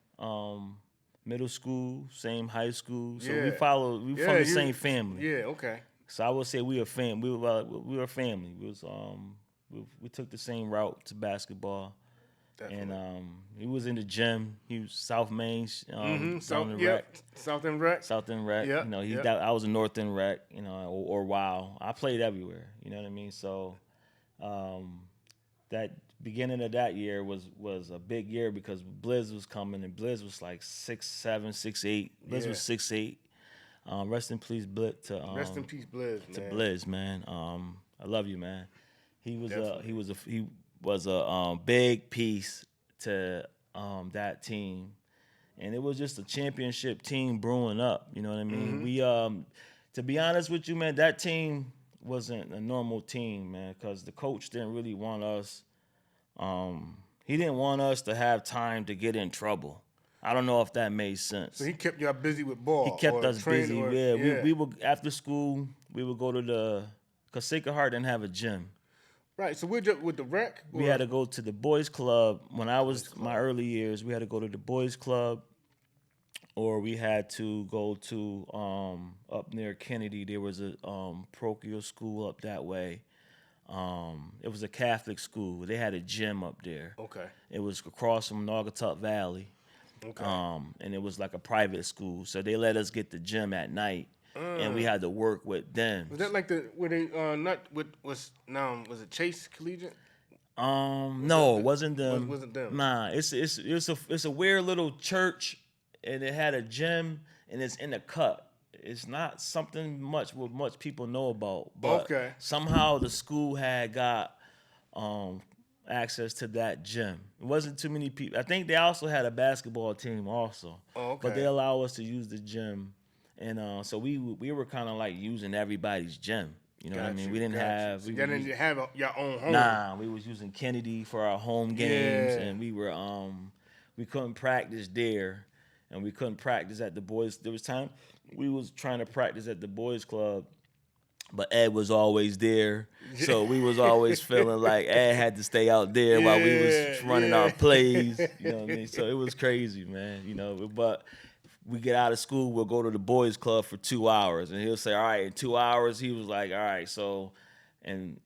middle school, same high school. So we from the same family. Yeah. Okay. So I would say we were family. We were a family. We took the same route to basketball. Definitely. And he was in the gym. He was South Main, South End Rec. South End Rec. South End Rec. Yep. I was a North End Rec. Or WOW. I played everywhere. You know what I mean? So that beginning of that year was a big year because Blizz was coming, and Blizz was like 6'7", 6'8". Blizz was 6'8". Rest in peace, Blizz. Rest in peace, Blizz. To Blizz, man. I love you, man. He was a big piece to that team, and it was just a championship team brewing up. You know what I mean? Mm-hmm. We to be honest with you, man, that team wasn't a normal team, man, because the coach didn't really want us. He didn't want us to have time to get in trouble. I don't know if that made sense. So he kept y'all busy with ball. He kept us busy. We would after school. We would go to the because Sacred Heart didn't have a gym. Right. So we're just with the rec. We had to go to the boys' club. When I was my early years, we had to go to the boys' club, or we had to go to up near Kennedy. There was a parochial school up that way. It was a Catholic school. They had a gym up there. Okay. It was across from Naugatuck Valley. Okay. And it was like a private school, so they let us get the gym at night, and we had to work with them. Was that like were they not with was it Chase Collegiate? No, it wasn't them. Wasn't them. Nah, it's a weird little church, and it had a gym, and it's in a cut. It's not something much people know about, but somehow the school had got access to that gym. It wasn't too many people. I think they also had a basketball team also. But they allow us to use the gym, and so we were kind of like using everybody's gym. You know what I mean? We didn't have. You didn't have your own home. Nah, we was using Kennedy for our home games, and we were we couldn't practice there, and we couldn't practice at the boys. There was time we was trying to practice at the boys club, but Ed was always there, so we was always feeling like Ed had to stay out there while we was running our plays. You know what I mean? So it was crazy, man. You know, but we get out of school, we'll go to the boys club for 2 hours, and he'll say, all right, in 2 hours, he was like, all right, so, and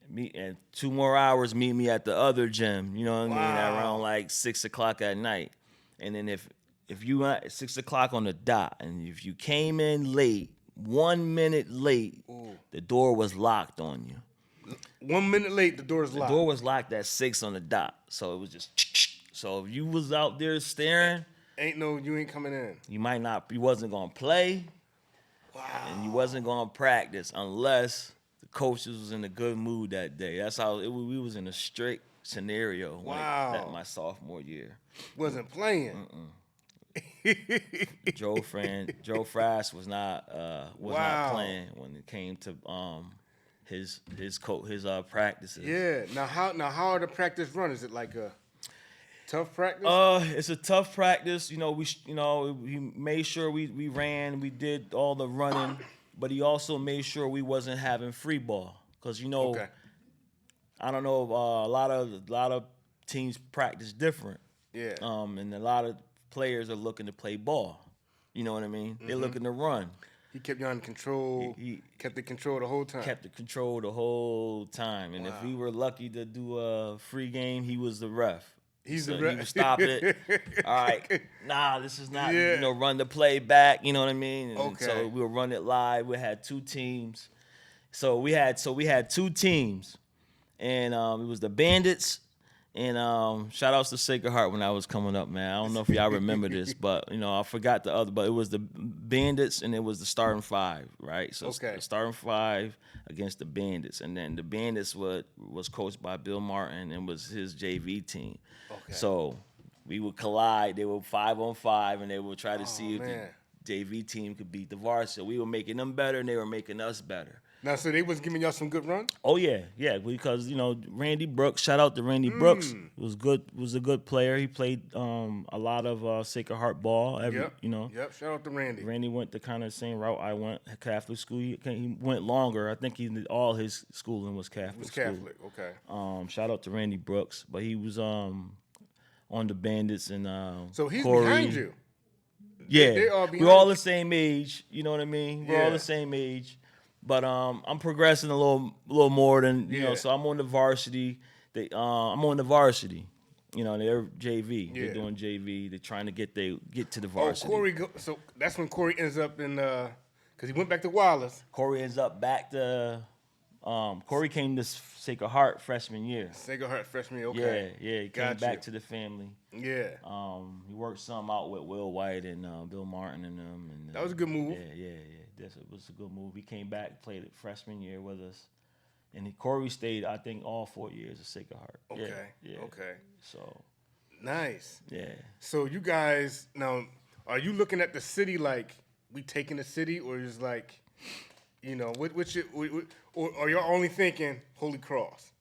2 more hours, meet me at the other gym, you know what I mean, around like 6 o'clock at night. And then if you at 6 o'clock on the dot, and if you came in late, 1 minute late, the door was locked on you. 1 minute late, the door's locked. The door was locked at 6 on the dot, so it was just, so if you was out there staring, you ain't coming in. You wasn't gonna play. Wow. And you wasn't gonna practice unless the coaches was in a good mood that day. That's how we was in a strict scenario. At my sophomore year. Wasn't playing. Joe Frass was not playing when it came to his practices. Yeah. Now how are the practice run? Is it like a tough practice? It's a tough practice. You know, he made sure we ran, we did all the running, but he also made sure we wasn't having free ball, because I don't know, a lot of teams practice different. Yeah. And a lot of players are looking to play ball. You know what I mean? They're looking to run. He kept you under control. He kept the control the whole time. Kept the control the whole time. And if we were lucky to do a free game, he was the ref. He would stop it. All right. Nah, this is not, run the play back. You know what I mean? And so we would run it live. We had 2 teams. So we had 2 teams. And it was the Bandits. And shout outs to Sacred Heart when I was coming up, man. I don't know if y'all remember this, but, I forgot the other. But it was the Bandits and it was the starting 5, right? So the starting 5 against the Bandits. And then the Bandits was coached by Bill Martin and was his JV team. Okay. So we would collide. They were 5-on-5, and they would try to see if the JV team could beat the varsity. So we were making them better, and they were making us better. Now, so they was giving y'all some good runs? Oh yeah, because Randy Brooks. Shout out to Randy Brooks. Was a good player. He played a lot of Sacred Heart ball. Yep. Shout out to Randy. Randy went the kind of same route I went, Catholic school. He went longer. I think all his schooling was Catholic. Okay. Shout out to Randy Brooks, but he was on the Bandits and so he's Corey. Behind you. Yeah, we're all the same age. You know what I mean? We're all the same age. But I'm progressing a little more than so I'm on the varsity. I'm on the varsity. They're JV. They're doing JV. They're trying to get to the varsity. So that's when Corey ends up in because he went back to Wallace. Corey ends up back to Corey came to Sacred Heart freshman year. Sacred Heart freshman year. Okay. Yeah. He came back to the family. Yeah. He worked some out with Will White and Bill Martin and them. And that was a good move. Yeah. It was a good move. He came back, played it freshman year with us, and Corey stayed, I think, all 4 years at Sacred Heart. Okay. So nice. Yeah. So you guys now, are you looking at the city like we taking the city, or is like, or are y'all only thinking Holy Cross?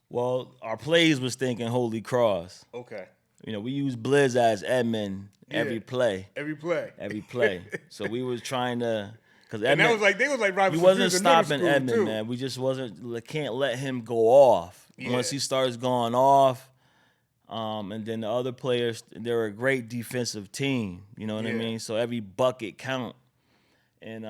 Well, our plays was thinking Holy Cross. Okay. We use Blizz as Edmund every play. Every play. So we was trying to Because and that was like they was like Robinson. He wasn't Fields in middle stopping school, Edmond, too. man. We just can't let him go off. Yeah. Once he starts going off, and then the other players, they're a great defensive team. You know what I mean? So every bucket count. And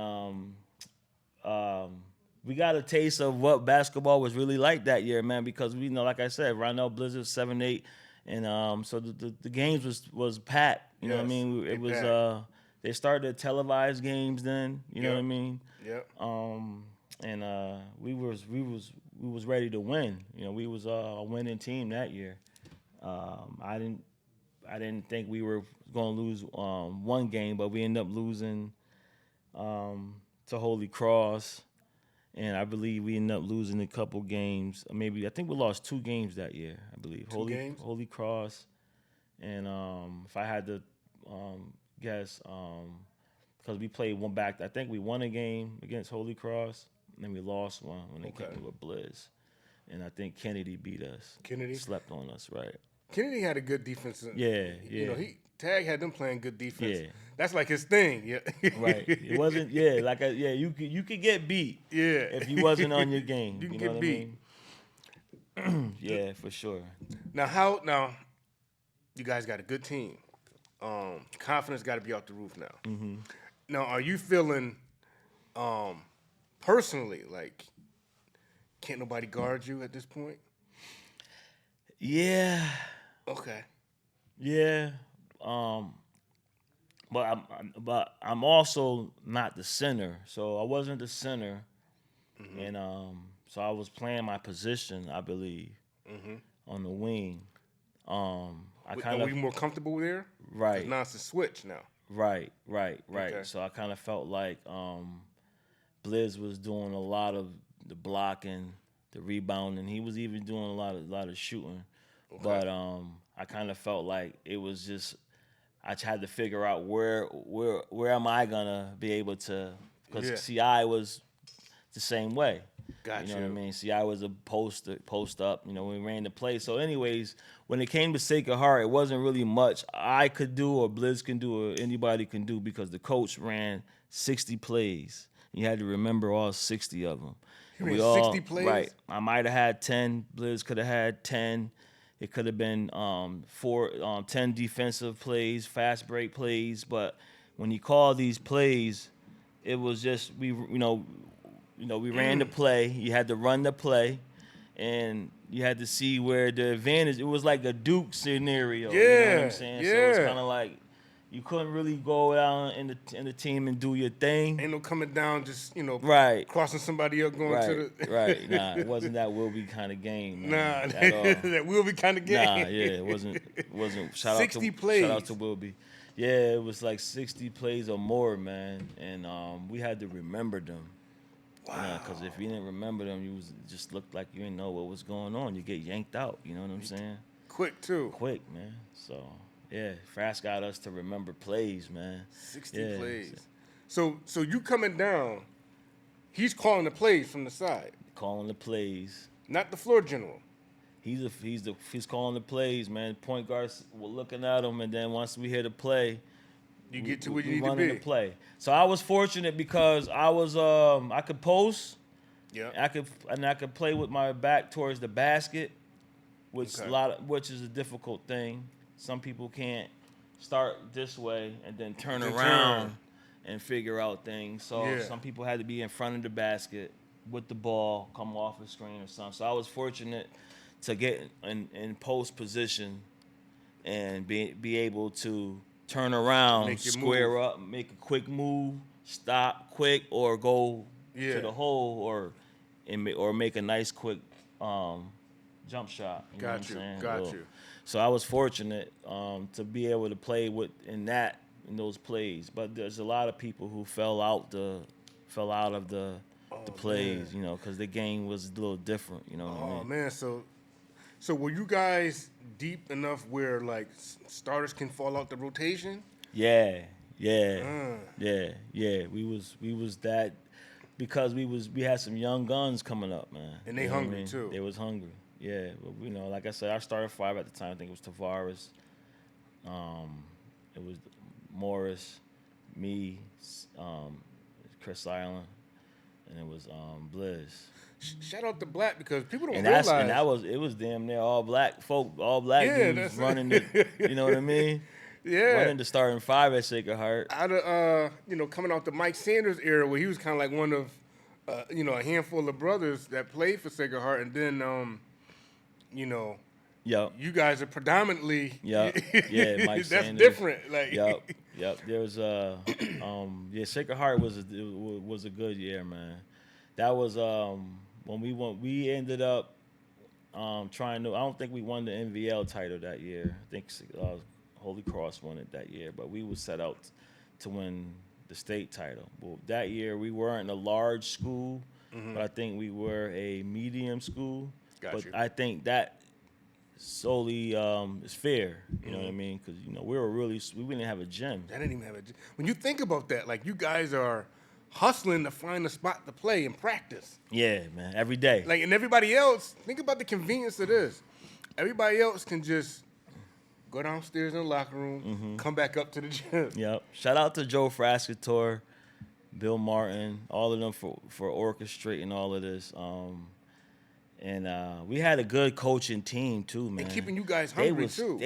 we got a taste of what basketball was really like that year, man, because we know, like I said, Rondell Blizzard 7-8, and so the games was packed. You know what I mean? It was they started to televise games then. You know what I mean? Yep. And we was ready to win. You know, we was a winning team that year. I didn't think we were going to lose one game, but we ended up losing to Holy Cross, and I believe we ended up losing a couple games. Maybe I think we lost 2 games that year. I believe Holy Cross, and if I had to guess, because we played one back. I think we won a game against Holy Cross, and then we lost one when they came with Blizz. And I think Kennedy beat us. Kennedy slept on us, right? Kennedy had a good defense. Yeah. You know, Tag had them playing good defense. Yeah. That's like his thing. Yeah. Right. It wasn't. You could get beat. Yeah. If you wasn't on your game, you can know get what beat. I mean? Yeah, for sure. Now, you guys got a good team. Confidence got to be off the roof now. Mm-hmm. Now, are you feeling personally like can't nobody guard you at this point? Yeah. Okay. Yeah. But I'm also not the center, so I wasn't the center, and so I was playing my position, I believe, on the wing. Are we more comfortable there? Right. Now it's a switch now. Right. Okay. So I kind of felt like Blizz was doing a lot of the blocking, the rebounding. He was even doing a lot of shooting. Okay. But I kind of felt like it was just I had to figure out where am I gonna be able to, because CI was the same way. Gotcha. You know what I mean? CI was a post up. You know, we ran the play. So, anyways, when it came to Sacred Heart, it wasn't really much I could do or Blizz can do or anybody can do because the coach ran 60 plays. You had to remember all 60 of them. He ran 60 plays? Right. I might have had 10. Blizz could have had 10. It could have been 10 defensive plays, fast break plays. But when you call these plays, it was just we ran the play. You had to run the play, and you had to see where the advantage. It was like a Duke scenario. Yeah, you know what I'm saying? Yeah. So it's kind of like you couldn't really go down in the team and do your thing. Ain't no coming down, just right, crossing somebody up, going to the right. Nah, it wasn't that Wilby kind of game. Man, nah, that Wilby kind of game. Nah, yeah, it wasn't. Shout 60 plays. Shout out to Wilby. Yeah, it was like 60 plays or more, man, and we had to remember them. Wow. Because if you didn't remember them, you just looked like you didn't know what was going on. You get yanked out. You know what I'm saying? Quick too. Quick, man. So yeah, Frask got us to remember plays, man. 60 plays. So you coming down? He's calling the plays from the side. Calling the plays. Not the floor general. He's calling the plays, man. Point guards were looking at him, and then once we hear the play, you get to where you need to be. The play. So I was fortunate because I could post. Yeah. I could play with my back towards the basket, which is a difficult thing. Some people can't start this way and then turn around and figure out things. So some people had to be in front of the basket with the ball, come off a screen or something. So I was fortunate to get in post position and be able to turn around, square up, make a quick move, stop quick, or go to the hole, or make a nice quick jump shot. Got you. So I was fortunate to be able to play in those plays. But there's a lot of people who fell out of the plays, man. Because the game was a little different. You know what I mean? Oh man, so were you guys deep enough where like starters can fall out the rotation? Yeah. We was that because we had some young guns coming up, man. And they hungry too. They was hungry. Yeah, but like I said, I started 5 at the time. I think it was Tavares. It was Morris, me, Chris Island, and it was Blizz. Shout out to Black because people don't And realize. it was damn near all black folk, all black dudes running the, you know what I mean? Yeah. Running the starting five at Sacred Heart. Out of coming out the Mike Sanders era where he was kind of like one of a handful of brothers that played for Sacred Heart, and then Yep. you guys are predominantly Yeah, Mike that's Sanders. different. Like Yep. There was Sacred Heart was a good year, man. That was when we ended up trying to. I don't think we won the NVL title that year. I think Holy Cross won it that year, but we was set out to win the state title. Well, that year we weren't a large school, but I think we were a medium school. But I think that solely is fair. You know what I mean? Because we didn't have a gym. I didn't even have a gym. When you think about that, like you guys are hustling to find a spot to play and practice. Yeah, man, every day. Like, and everybody else, think about the convenience of this. Everybody else can just go downstairs in the locker room, come back up to the gym. Yep. Shout out to Joe Frascator, Bill Martin, all of them for orchestrating all of this. And we had a good coaching team too, man. And keeping you guys hungry too.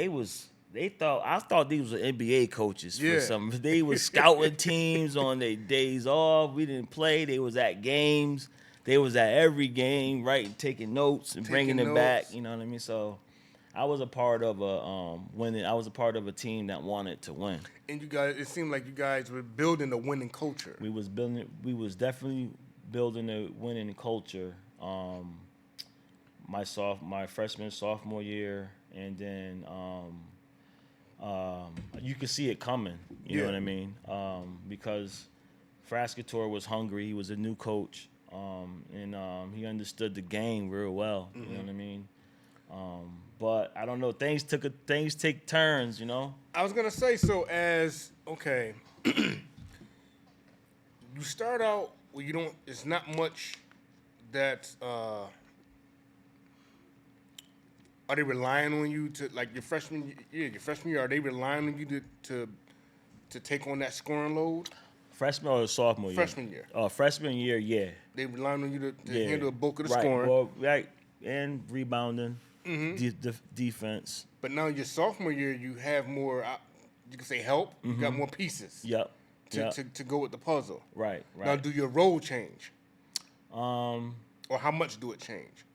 I thought these were NBA coaches for some. They was scouting teams on their days off. We didn't play. They was at games. They was at every game, right, taking notes and bringing it back. You know what I mean? So I was a part of I was a part of a team that wanted to win. And you guys, it seemed like you guys were building a winning culture. We was definitely building a winning culture. My freshman, sophomore year, and then you could see it coming. You know what I mean? Because Frascator was hungry. He was a new coach, and he understood the game real well. You know what I mean? But I don't know. Things take turns. You know. I was gonna say you start out where you don't. It's not much that. Are they relying on you to, like, your freshman year? Are they relying on you to take on that scoring load? Freshman or sophomore year? Freshman year. Freshman year, yeah. They relying on you to handle the bulk of the right. scoring. Well, right, and rebounding, defense. But now your sophomore year, you have more. You can say help. You got more pieces. Yep. To go with the puzzle. Right. Now, do your role change? Or how much do it change?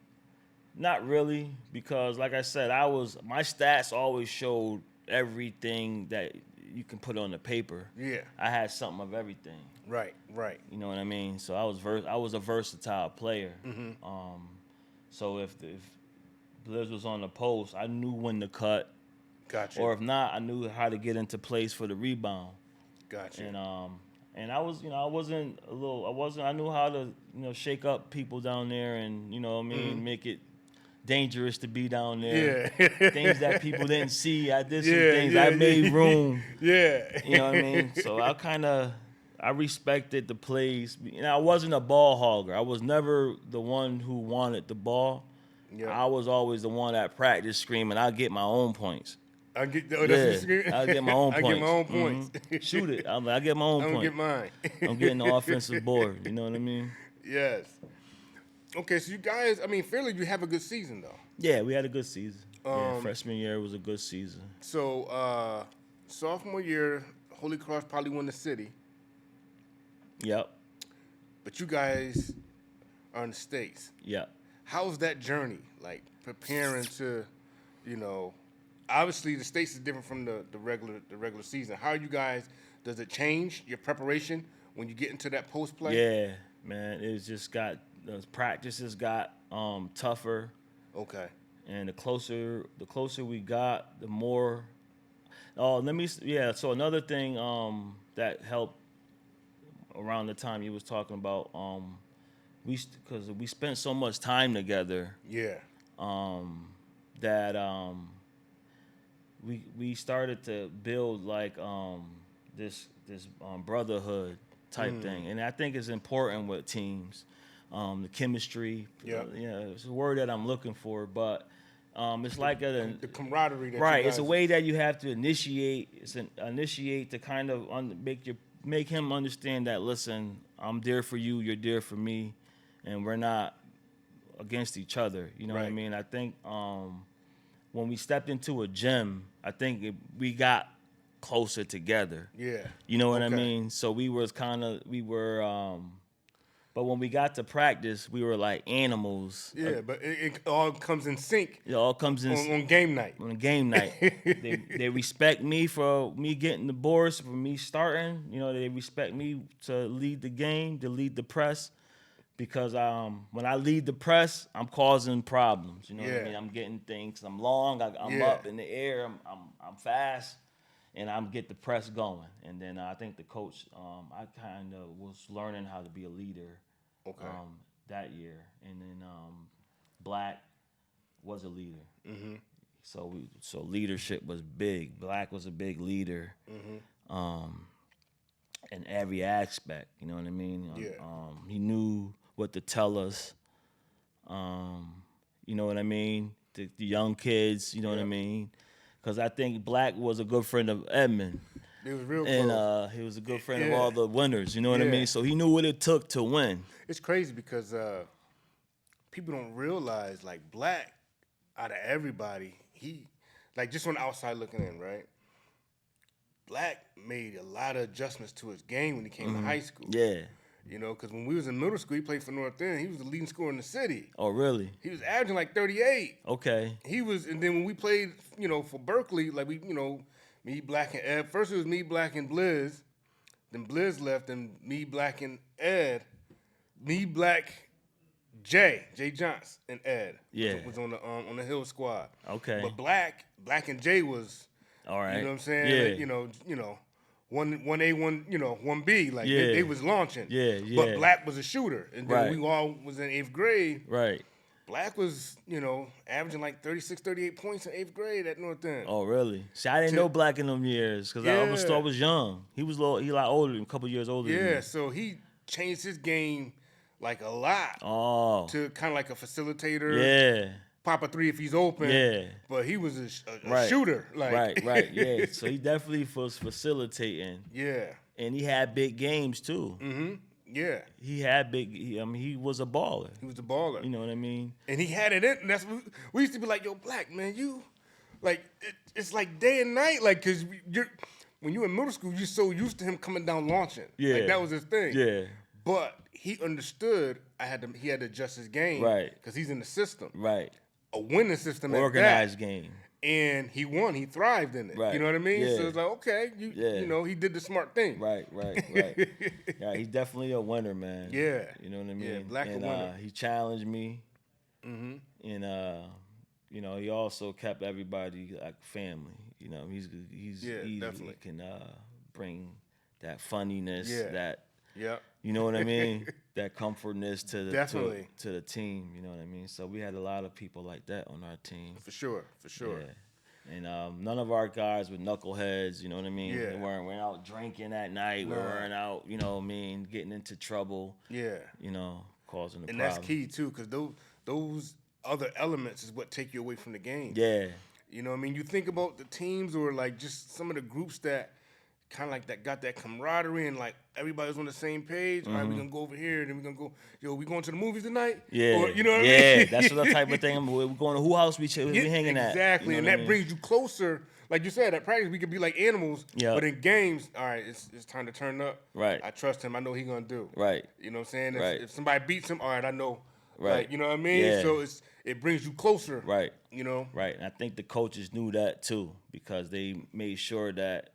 Not really, because like I said, my stats always showed everything that you can put on the paper. Yeah. I had something of everything. Right. You know what I mean? So I was a versatile player. So if Blizz was on the post, I knew when to cut. Gotcha. Or if not, I knew how to get into place for the rebound. Gotcha. And I was, I knew how to, shake up people down there and, make it dangerous to be down there. Yeah. Things that people didn't see. I did some things. I made room. Yeah. You know what I mean? So I respected the plays. I wasn't a ball hogger. I was never the one who wanted the ball. Yeah. I was always the one at practice screaming, I'll get my own points. I'll get I'll get my own points. I get my own points. Shoot it. I get my own points. I'm get mine. I'm getting the offensive board. You know what I mean? Yes. Okay, so you guys, fairly you have a good season, though. Yeah, we had a good season. Freshman year was a good season. So, sophomore year, Holy Cross probably won the city. Yep. But you guys are in the States. Yep. How's that journey, like, preparing to, obviously the States is different from the regular season. How are you guys, does it change your preparation when you get into that post play? Yeah, man, it's just those practices got tougher. Okay. And the closer we got, the more. So another thing that helped around the time you was talking about, because we spent so much time together. Yeah. That we started to build like this brotherhood type thing, and I think it's important with teams. The chemistry, it's a word that I'm looking for, but it's like the camaraderie. Right, it's a way that you have to initiate. It's initiate to kind of make make him understand that, listen, I'm there for you, you're there for me, and we're not against each other. You know what I mean? I think when we stepped into a gym, I think we got closer together. Yeah. You know what I mean? So but when we got to practice, we were like animals. Yeah, but it all comes in sync. It all comes in on game night. On game night, they respect me for me getting the boards, for me starting. You know, they respect me to lead the game, to lead the press, because when I lead the press, I'm causing problems. You know what I mean? I'm getting things. I'm long. I'm up in the air. I'm fast, and I'm get the press going. And then I think the coach, I kind of was learning how to be a leader. That year, and then Black was a leader. Mm-hmm. So leadership was big. Black was a big leader, in every aspect. You know what I mean? Yeah. He knew what to tell us. You know what I mean? The young kids. You know what I mean? Because I think Black was a good friend of Edmund. It was real close. And he was a good friend of all the winners, you know what I mean? So he knew what it took to win. It's crazy because people don't realize, like, Black, out of everybody, he, like, just on the outside looking in, right? Black made a lot of adjustments to his game when he came to high school. Yeah. You know, because when we was in middle school, he played for North End. He was the leading scorer in the city. Oh, really? He was averaging like 38. Okay. And then when we played, you know, for Berkeley, like me, Black, and Ed. First it was me, Black, and Blizz. Then Blizz left, and me, Black, and Ed. Me, Black, Jay Johnson, and Ed. Was on the Hill squad. Okay. But Black and Jay was. All right. You know what I'm saying? Yeah. Like, you know, 1A, 1B. Like they was launching. Yeah. But Black was a shooter, and then we all was in 8th grade. Right. Black was, averaging like 36, 38 points in 8th grade at North End. Oh, really? See, I didn't know Black in them years because I was young. He was he like older, a couple years older than me. Yeah, so he changed his game like a lot. Oh. To kind of like a facilitator. Yeah. Pop a three if he's open. Yeah. But he was a shooter. Like. Right, yeah. So he definitely was facilitating. Yeah. And he had big games too. Mm-hmm. Yeah. He had he was a baller. He was a baller. You know what I mean? And he had it in. And that's what we used to be like, yo, Black, man, you, like, it's like day and night. Like, because when you're in middle school, you're so used to him coming down launching. Yeah. Like, that was his thing. Yeah. But he understood he had to adjust his game. Right. Because he's in the system. Right. A winning system. Organized game. And he won. He thrived in it. Right. You know what I mean? Yeah. So it's like, okay, you know, he did the smart thing. Right. Yeah, he's definitely a winner, man. Yeah. You know what I mean? Yeah, Black and, a winner. He challenged me. Mm-hmm. And you know, he also kept everybody like family. You know, he's definitely. He can bring that funniness, that Yep. you know what I mean? That comfortness to the Definitely. to the team, you know what I mean? So we had a lot of people like that on our team. For sure. Yeah. And none of our guys were knuckleheads, you know what I mean? Yeah. We weren't out drinking at night. We weren't out, you know what I mean, getting into trouble. Yeah. You know, causing a problem. And that's key too, because those other elements is what take you away from the game. Yeah. You know what I mean? You think about the teams or like just some of the groups that kind of like that got that camaraderie and like everybody was on the same page. All right, we're going to go over here, then we're going to go, yo, we going to the movies tonight? Yeah. Or, you know what I mean? Yeah, that's the type of thing. We're going to who house we hanging at. Exactly, you know and what I that mean? brings you closer. Like you said, at practice, we could be like animals, Yeah. but in games, all right, it's time to turn up. Right. I trust him. I know he's going to do. Right. You know what I'm saying? Right. If somebody beats him, all right, I know. Right. Like, you know what I mean? Yeah. So it brings you closer. Right. You know? Right. And I think the coaches knew that too because they made sure that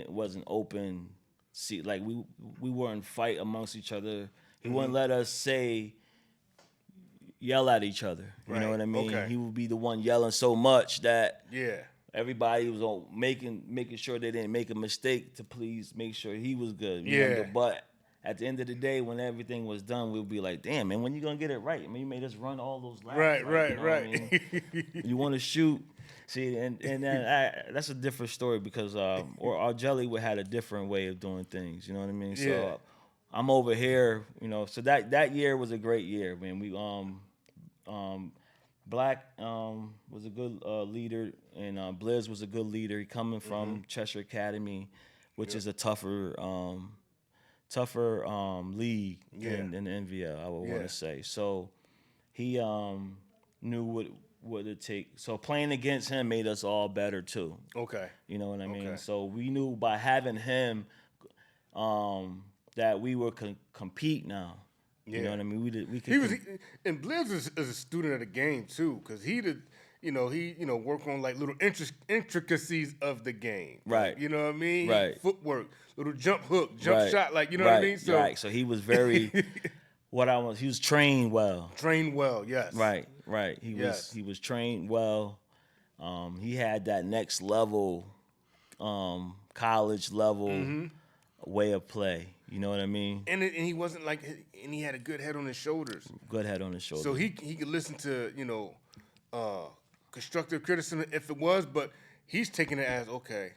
wasn't open. See, like we weren't fight amongst each other. He wouldn't let us yell at each other. You know what I mean? Okay. He would be the one yelling so much that Yeah. everybody was on making sure they didn't make a mistake to please make sure he was good. You Yeah. know? But at the end of the day, when everything was done, we'd be like, damn, man, when you gonna get it right? I mean, you made us run all those laps. Right, like, you know what I right. mean? You want to shoot. See, and then that's a different story because our jelly would had a different way of doing things. You know what I mean? Yeah. So I'm over here, you know. So that year was a great year, man. We Black was a good leader, and Blizz was a good leader. He coming from Cheshire Academy. which is a tougher league than the NVL, I would want to say. So he knew what it take. So playing against him made us all better too. Okay. You know what I mean? Okay. So we knew by having him that we were compete now. Yeah. You know what I mean? We could. And Blizz is a student of the game too, because he work on like little intricacies of the game. Right. You know what I mean? Right. Footwork, little jump hook, jump shot, like, you know what I mean? So, right. So he was very he was trained well. Trained well, yes. Right. He was trained well. He had that next level, college level way of play. You know what I mean? And he wasn't like, and he had a good head on his shoulders. Good head on his shoulders. So he could listen to, constructive criticism if it was, but he's taking it as, okay,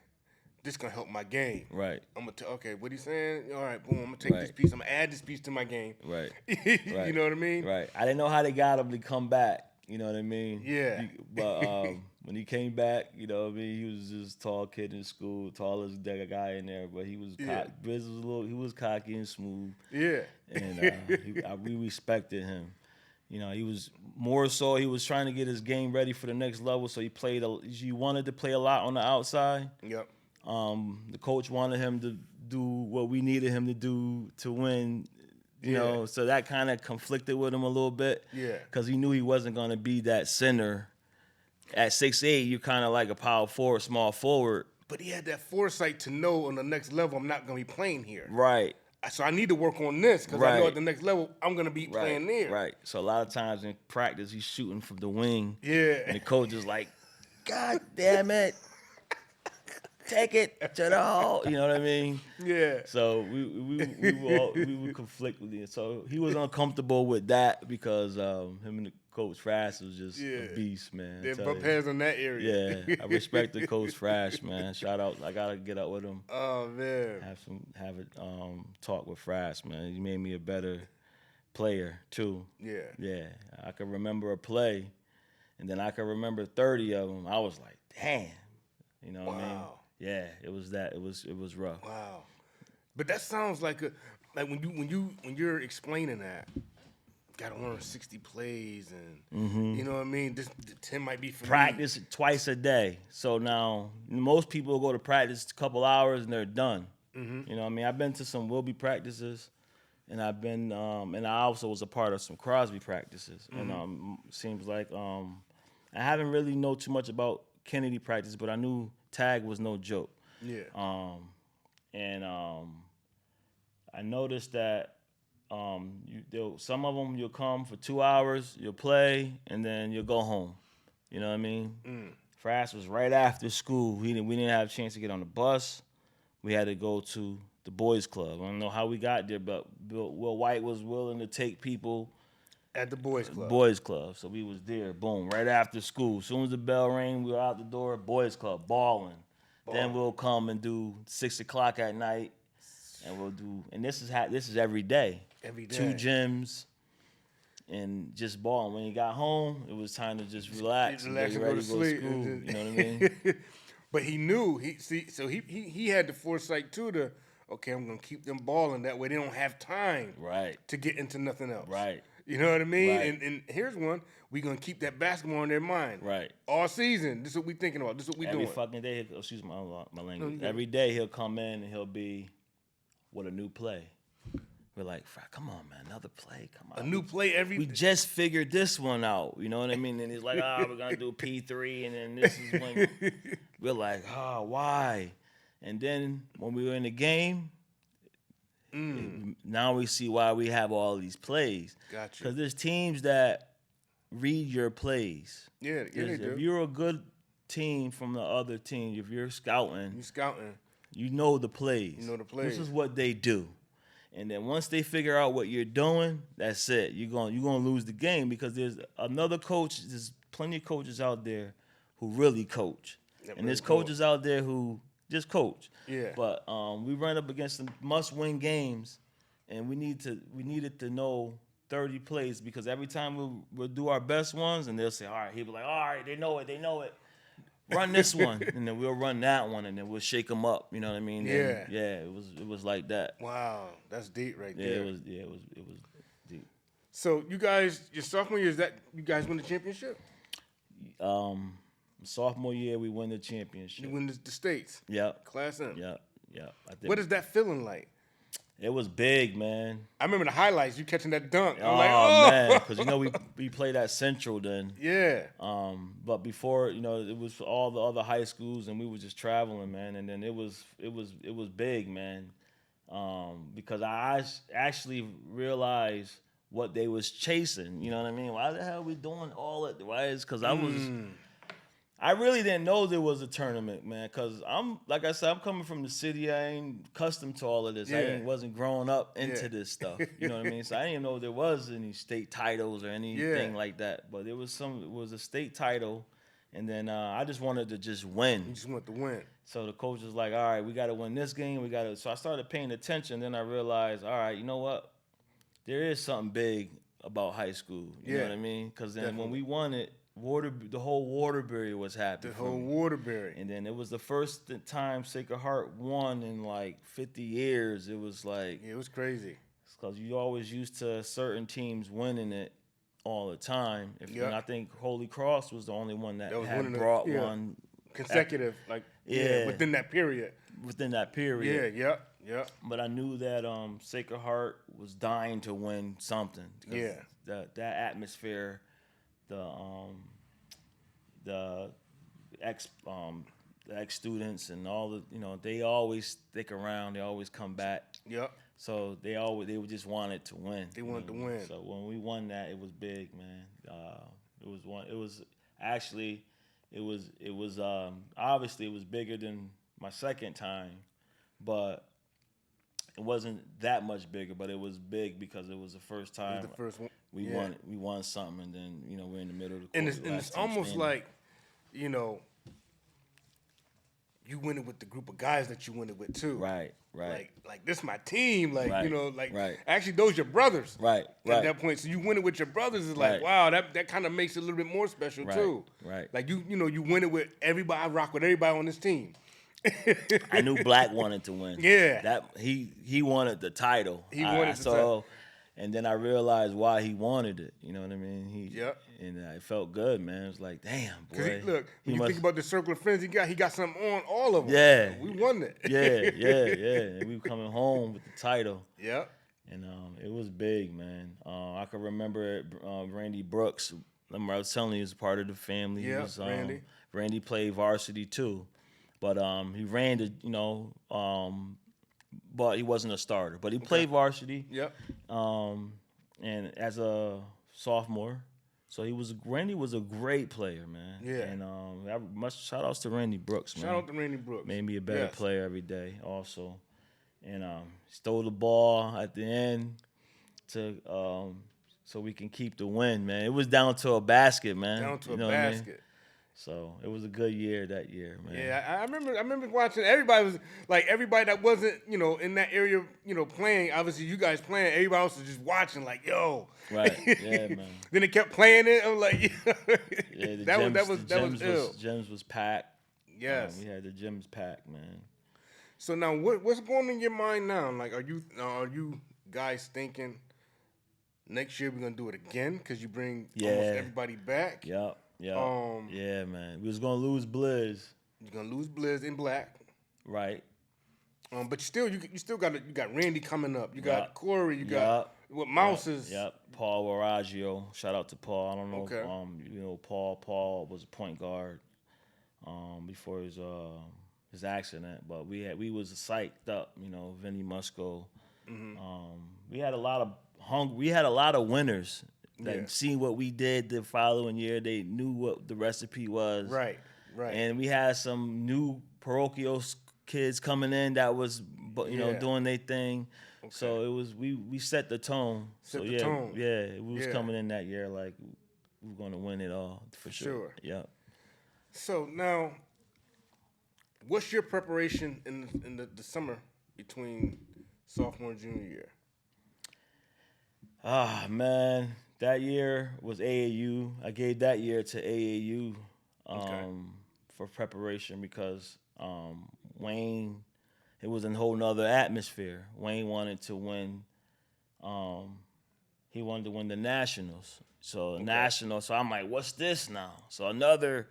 this gonna help my game. Right. I'm gonna okay, what he's saying? All right, boom. I'm gonna take this piece. I'm gonna add this piece to my game. Right. You know what I mean? Right. I didn't know how they got him to come back. You know what I mean? Yeah. But when he came back, you know what I mean, he was just a tall kid in school, tallest guy in there. But he was he was cocky and smooth. Yeah. And we respected him. You know, he was more so he was trying to get his game ready for the next level. So he wanted to play a lot on the outside. Yep. The coach wanted him to do what we needed him to do to win. You know, so that kind of conflicted with him a little bit. Yeah. Because he knew he wasn't going to be that center. At 6'8", you're kind of like a power forward, small forward. But he had that foresight to know on the next level, I'm not going to be playing here. Right. So I need to work on this because I know at the next level, I'm going to be playing there. Right. So a lot of times in practice, he's shooting from the wing. Yeah. And the coach is like, God damn it. Take it to the hole. You know what I mean? Yeah. So we would conflict with it. So he was uncomfortable with that because him and the coach Frash was just a beast, man. They bump heads in that area. Yeah, I respect the coach Frash, man. Shout out! I gotta get up with him. Oh man. Have it talk with Frash, man. He made me a better player too. Yeah. Yeah, I could remember a play, and then I could remember 30 of them. I was like, damn. You know what I mean? Yeah, it was that. It was rough. Wow, but that sounds like when you're explaining that, got to learn 60 plays and you know what I mean. This 10 might be for practice twice a day. So now most people go to practice a couple hours and they're done. You know what I mean. I've been to some Wilby practices, and I've been and I also was a part of some Crosby practices. And seems like I haven't really know too much about Kennedy practice, but I knew tag was no joke. Yeah. I noticed that some of them you'll come for 2 hours, you'll play, and then you'll go home. You know what I mean? Frash was right after school. We didn't have a chance to get on the bus. We had to go to the boys' club. I don't know how we got there, but Will White was willing to take people at the boys' club. Boys' club. So we was there, boom, right after school. As soon as the bell rang, we were out the door, boys' club, balling. Then we'll come and do 6 o'clock at night, and we'll do. And this is every day. Every day. 2 gyms, and just balling. When you got home, it was time to just relax and get ready to go to school. You know what I mean? But he knew he had the foresight too to, okay, I'm gonna keep them balling that way they don't have time to get into nothing else. Right. You know what I mean? Right. And here's one. We're going to keep that basketball in their mind. Right. All season. This is what we're thinking about. This is what we're doing. Every fucking day, excuse my language. Every day he'll come in and he'll be with a new play. We're like, come on, man, another play. Come on. A new play every We just figured this one out. You know what I mean? And he's like, we're going to do P3, and then this is when we're like, why? And then when we were in the game, now we see why we have all these plays. Gotcha. Because there's teams that read your plays. Yeah, they do. If you're a good team from the other team, if you're scouting, you know the plays. You know the plays. This is what they do. And then once they figure out what you're doing, that's it. You're gonna lose the game because there's another coach. There's plenty of coaches out there who really coach, and there's coaches out there who just coach. Yeah. But we run up against some must-win games, and we needed to know 30 plays because every time we'll do our best ones, and they'll say, all right, he'll be like, all right, they know it. run this one, and then we'll run that one, and then we'll shake them up. You know what I mean? Yeah. It was like that. Wow, that's deep right there. It was deep. So you guys, your sophomore year, is that you guys win the championship? Sophomore year, we win the championship. You win the states. Yep. Class M. Yep. What is that feeling like? It was big, man. I remember the highlights. You catching that dunk. I'm Oh, like, oh man, because we played at Central then. Yeah. But before, it was all the other high schools, and we were just traveling, man. And then it was big, man. Because I actually realized what they was chasing. You know what I mean? Why the hell are we doing all that? Why is because I really didn't know there was a tournament, man. Cause like I said, I'm coming from the city. I ain't accustomed to all of this. Yeah. Wasn't growing up into this stuff. You know what I mean? So I didn't know there was any state titles or anything like that. But it was a state title, and then I just wanted to just win. You just want to win. So the coach was like, all right, we got to win this game. So I started paying attention. Then I realized, all right, you know what? There is something big about high school. You know what I mean? Because then when we won it, the whole Waterbury was happy. The whole Waterbury. And then it was the first time Sacred Heart won in like 50 years. It was like... Yeah, it was crazy. Because you always used to certain teams winning it all the time. And I think Holy Cross was the only one that had brought one... consecutive, within that period. Within that period. Yeah. But I knew that Sacred Heart was dying to win something. That atmosphere... The ex students and all the they always stick around. They always come back. Yep. So they just wanted to win. They wanted to win. So when we won that, it was big, man. Obviously it was bigger than my second time, but it wasn't that much bigger. But it was big because it was the first time. It was the first one. We won something, and then we're in the middle of the court. And it's almost like, you win it with the group of guys that you win it with too. Right. Like this my team. Like right. Actually those your brothers. Right. At that point, so you win it with your brothers is like wow, that kind of makes it a little bit more special too. Right. Like you win it with everybody. I rock with everybody on this team. I knew Black wanted to win. Yeah. That he wanted the title. He wanted the title. And then I realized why he wanted it. You know what I mean? Yep. And it felt good, man. It was like, damn, boy. Look, when you think about the circle of friends he got something on all of them. Yeah. We won it. Yeah. And we were coming home with the title. Yep. And it was big, man. I can remember Randy Brooks. Remember I was telling you, he was part of the family. Yeah, Randy. Randy played varsity too. But he ran but he wasn't a starter. But he played varsity. Yep. And as a sophomore, so Randy was a great player, man. Yeah. And much shout outs to Randy Brooks, man. Shout out to Randy Brooks. Made me a better player every day, also. And stole the ball at the end to so we can keep the win, man. It was down to a basket, man. Down to a I basket. mean? So it was a good year that year, man. Yeah, I remember watching. Everybody that wasn't in that area playing. Obviously, you guys playing. Everybody else was just watching, like yo. Right. Yeah, man. Then they kept playing it. I'm like, that was ill. Gyms was packed. Yes, we had the gyms packed, man. So now, what's going in your mind now? Like, are you guys thinking next year we're gonna do it again because you bring almost everybody back? Yep. Yeah, man. We was gonna lose Blizz. You're gonna lose Blizz in Black. Right. But you still got Randy coming up. You got Corey. You got Mouses. Yep. Paul Waraggio. Shout out to Paul. I don't know. Okay. Paul was a point guard before his accident, but we was psyched up. Vinny Musco. Mm-hmm. We had a lot of winners. That seen what we did the following year, they knew what the recipe was. Right. And we had some new parochial kids coming in that was, doing their thing. Okay. So it was we set the tone. Yeah, we was coming in that year like we were gonna win it all for sure. Yeah. So now, what's your preparation in the summer between sophomore and junior year? Man. That year was AAU. I gave that year to AAU for preparation because Wayne, it was a whole nother atmosphere. Wayne wanted to win. He wanted to win the Nationals. So National. So I'm like, what's this now? So another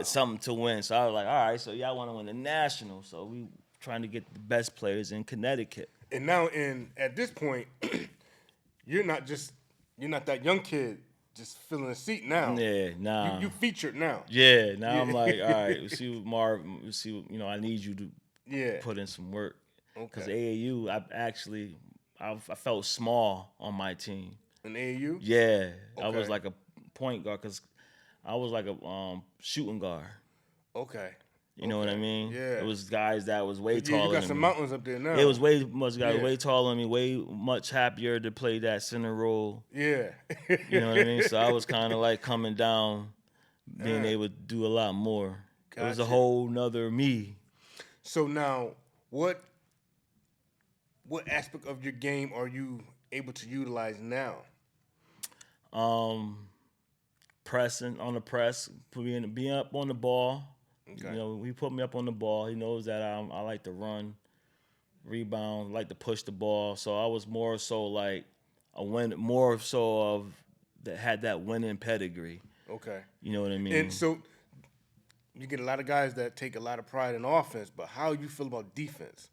something to win. So I was like, all right. So y'all want to win the National. So we trying to get the best players in Connecticut. And now, at this point, you're not that young kid just filling a seat now. Yeah, nah. You featured now. Yeah, now I'm like, all right, we'll see what Marv, I need you to put in some work. Because AAU, I felt small on my team. In AAU? Yeah, I was like a point guard because I was like a shooting guard. Okay. You know what I mean? Yeah. It was guys that was way taller than me. You got some mountains up there now. It was way taller than me, way much happier to play that center role. Yeah. You know what I mean? So I was kind of like coming down, being able to do a lot more. Gotcha. It was a whole nother me. So now, what aspect of your game are you able to utilize now? Pressing on the press, being up on the ball. Okay. You know, he put me up on the ball. He knows that I like to run, rebound, like to push the ball. So I was more so like had that winning pedigree. Okay. You know what I mean? And so you get a lot of guys that take a lot of pride in offense, but how you feel about defense?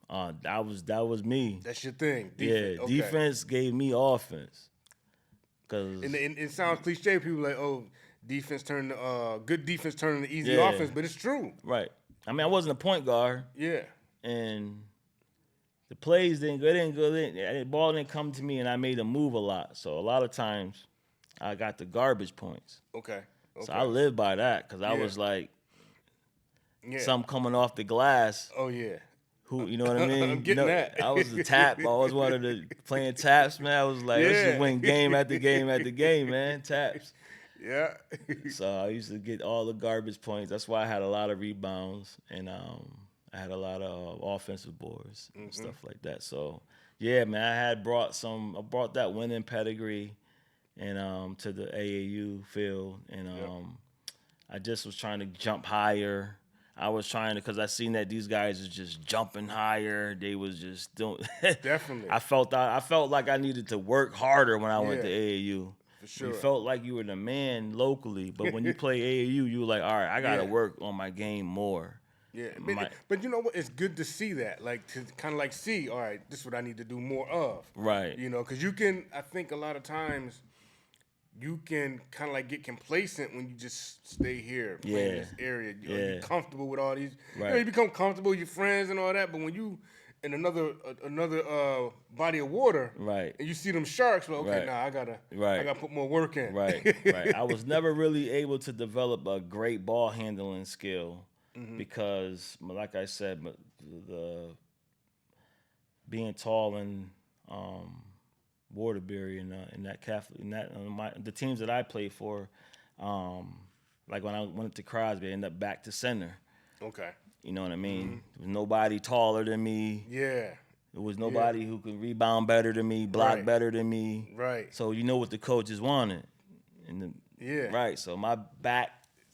That was me. That's your thing. Defense. Yeah, defense gave me offense. And it sounds cliche. People like, oh, good defense turning the easy offense, but it's true. Right. I mean, I wasn't a point guard. Yeah. And the plays didn't go. The ball didn't come to me, and I made a move a lot. So a lot of times, I got the garbage points. Okay. So I lived by that because I was like, something coming off the glass. Oh yeah. You know what I mean? I'm getting that. I was a tap. I always wanted to playing taps, man. I was like, let's just win game after game after game, man. Taps. Yeah. So I used to get all the garbage points. That's why I had a lot of rebounds and I had a lot of offensive boards and stuff like that. So yeah, man, I brought that winning pedigree and to the AAU field, and I just was trying to jump higher. I was trying to, because I seen that these guys was just jumping higher. They was just doing. Definitely. I felt like I needed to work harder when I went to AAU. For sure. You felt like you were the man locally, but when you play AAU, you were like, all right, I got to work on my game more. Yeah, but you know what? It's good to see that, like to kind of like see, all right, this is what I need to do more of. Right. You know, because I think a lot of times you can kind of like get complacent when you just stay here playing in this area. You're comfortable with all these. Right. You know, you become comfortable with your friends and all that, but when you in another body of water, right, and you see them sharks, well, okay, I gotta put more work in. Right, right. I was never really able to develop a great ball handling skill because, like I said, the being tall and Waterbury in that Catholic, the teams that I played for, like when I went to Crosby, I ended up back to center. Okay. You know what I mean? There was nobody taller than me. Yeah. There was nobody who could rebound better than me, block better than me. Right. So you know what the coaches wanted. Right. So my back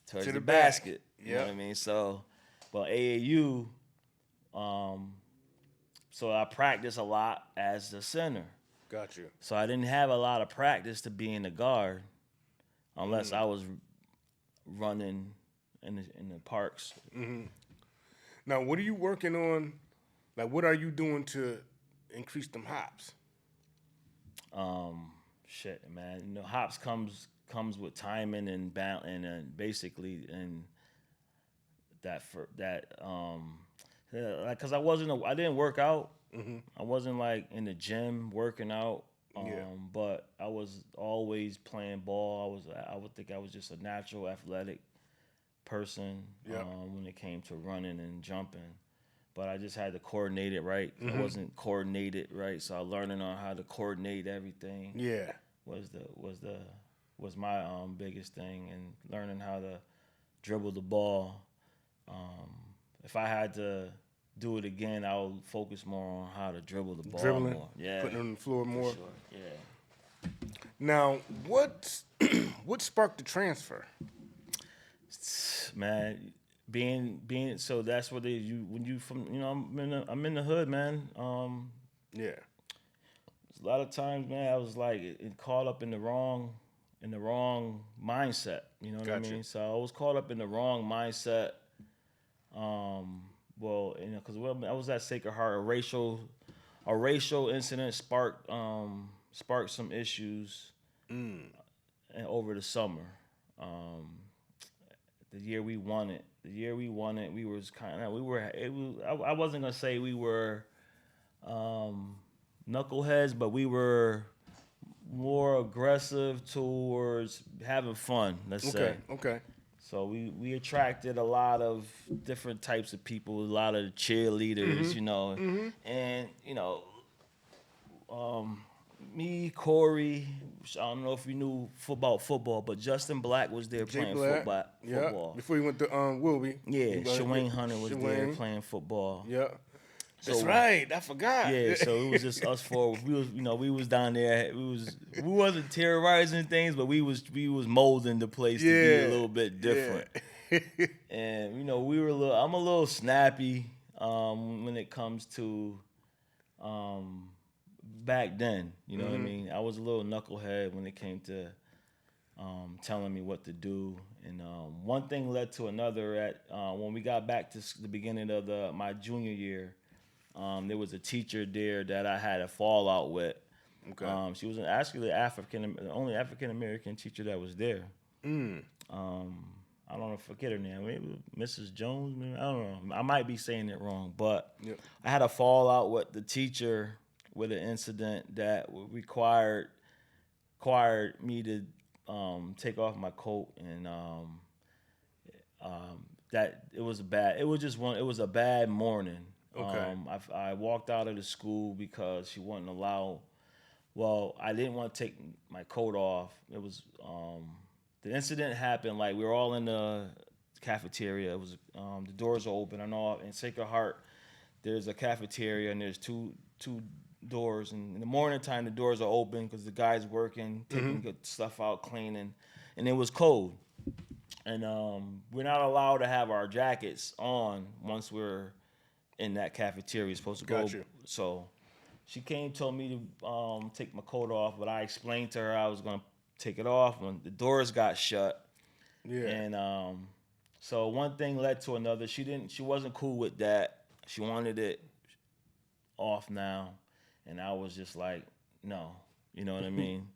towards the basket. You know what I mean? So, but AAU, so I practiced a lot as the center. Got you. So I didn't have a lot of practice to be in the guard unless I was running in the parks. Mm-hmm. Now, what are you working on? Like, what are you doing to increase them hops? Shit, man. You know, hops comes with timing and basically because I didn't work out. I wasn't like in the gym working out. But I was always playing ball. I would think I was just a natural athletic person when it came to running and jumping. But I just had to coordinate it right. I wasn't coordinated right, so I learning on how to coordinate everything. Yeah, was my biggest thing, and learning how to dribble the ball. If I had to do it again, I would focus more on how to dribble the ball more. Yeah, putting it on the floor more. For sure. Yeah. Now, what sparked the transfer? man, being so that's what it is. When you from I'm in the hood, man. Yeah. A lot of times, man, I was like caught up in the wrong mindset. You know what I mean? So I was caught up in the wrong mindset. Well, because I was at Sacred Heart, a racial incident sparked some issues over the summer. The year we won it, we was I wasn't gonna say we were knuckleheads, but we were more aggressive towards having fun. Let's say. Okay. So we attracted a lot of different types of people, a lot of cheerleaders, and me, Corey. I don't know if you knew football, but Justin Black was there playing football. Yeah. Before he went to Wilby. Yeah, Shawayne Hunter was there playing football. Yeah. That's right. I forgot. Yeah, so it was just us four. We was down there. We wasn't terrorizing things, but we was molding the place to be a little bit different. Yeah. And we were I'm a little snappy when it comes to back then. You know what I mean? I was a little knucklehead when it came to telling me what to do. And one thing led to another. When we got back to the beginning of my junior year, there was a teacher there that I had a fallout with. Okay. She was actually the only African American teacher that was there. I don't know, forget her name. Maybe Mrs. Jones. Maybe, I don't know. I might be saying it wrong, but I had a fallout with the teacher with an incident that required me to take off my coat, and that it was a bad morning. Okay. I walked out of the school because she wouldn't allow. Well, I didn't want to take my coat off. It was the incident happened like we were all in the cafeteria. It was the doors are open and all. In Sacred Heart, there's a cafeteria and there's two doors. And in the morning time, the doors are open because the guy's working, taking good stuff out, cleaning, and it was cold. And we're not allowed to have our jackets on once we're in that cafeteria. You're supposed to go. Gotcha. So she told me to take my coat off, but I explained to her I was going to take it off when the doors got shut. Yeah. And so one thing led to another. She wasn't cool with that. She wanted it off now. And I was just like, no. You know what I mean?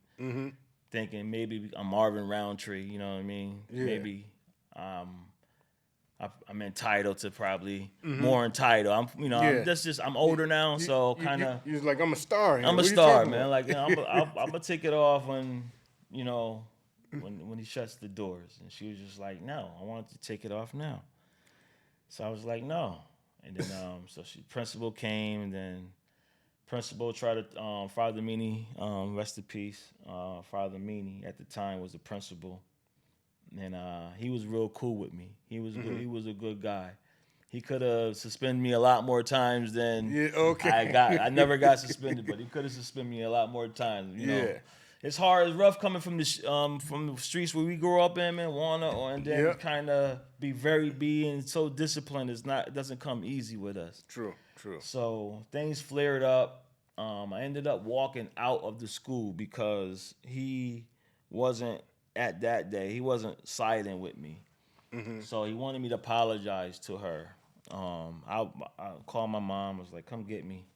Thinking maybe I'm Marvin Rountree, you know what I mean? Yeah. Maybe I'm entitled to probably more entitled. I'm older now, so kind of. You're like, I'm a star. I'm a star, man. Like I'm gonna take it off when when he shuts the doors. And she was just like, no, I wanted to take it off now. So I was like, no. And then principal came, and then principal tried to Father Meany, rest in peace. Father Meany at the time was the principal. And he was real cool with me. He was good. He was a good guy. He could have suspended me a lot more times than I never got suspended, but he could have suspended me a lot more times. You know, it's hard. It's rough coming from the streets where we grew up in, man. And then kind of being so disciplined. It doesn't come easy with us. True. So things flared up. I ended up walking out of the school because he wasn't. At that day, he wasn't siding with me. So he wanted me to apologize to her. I called my mom, was like, come get me.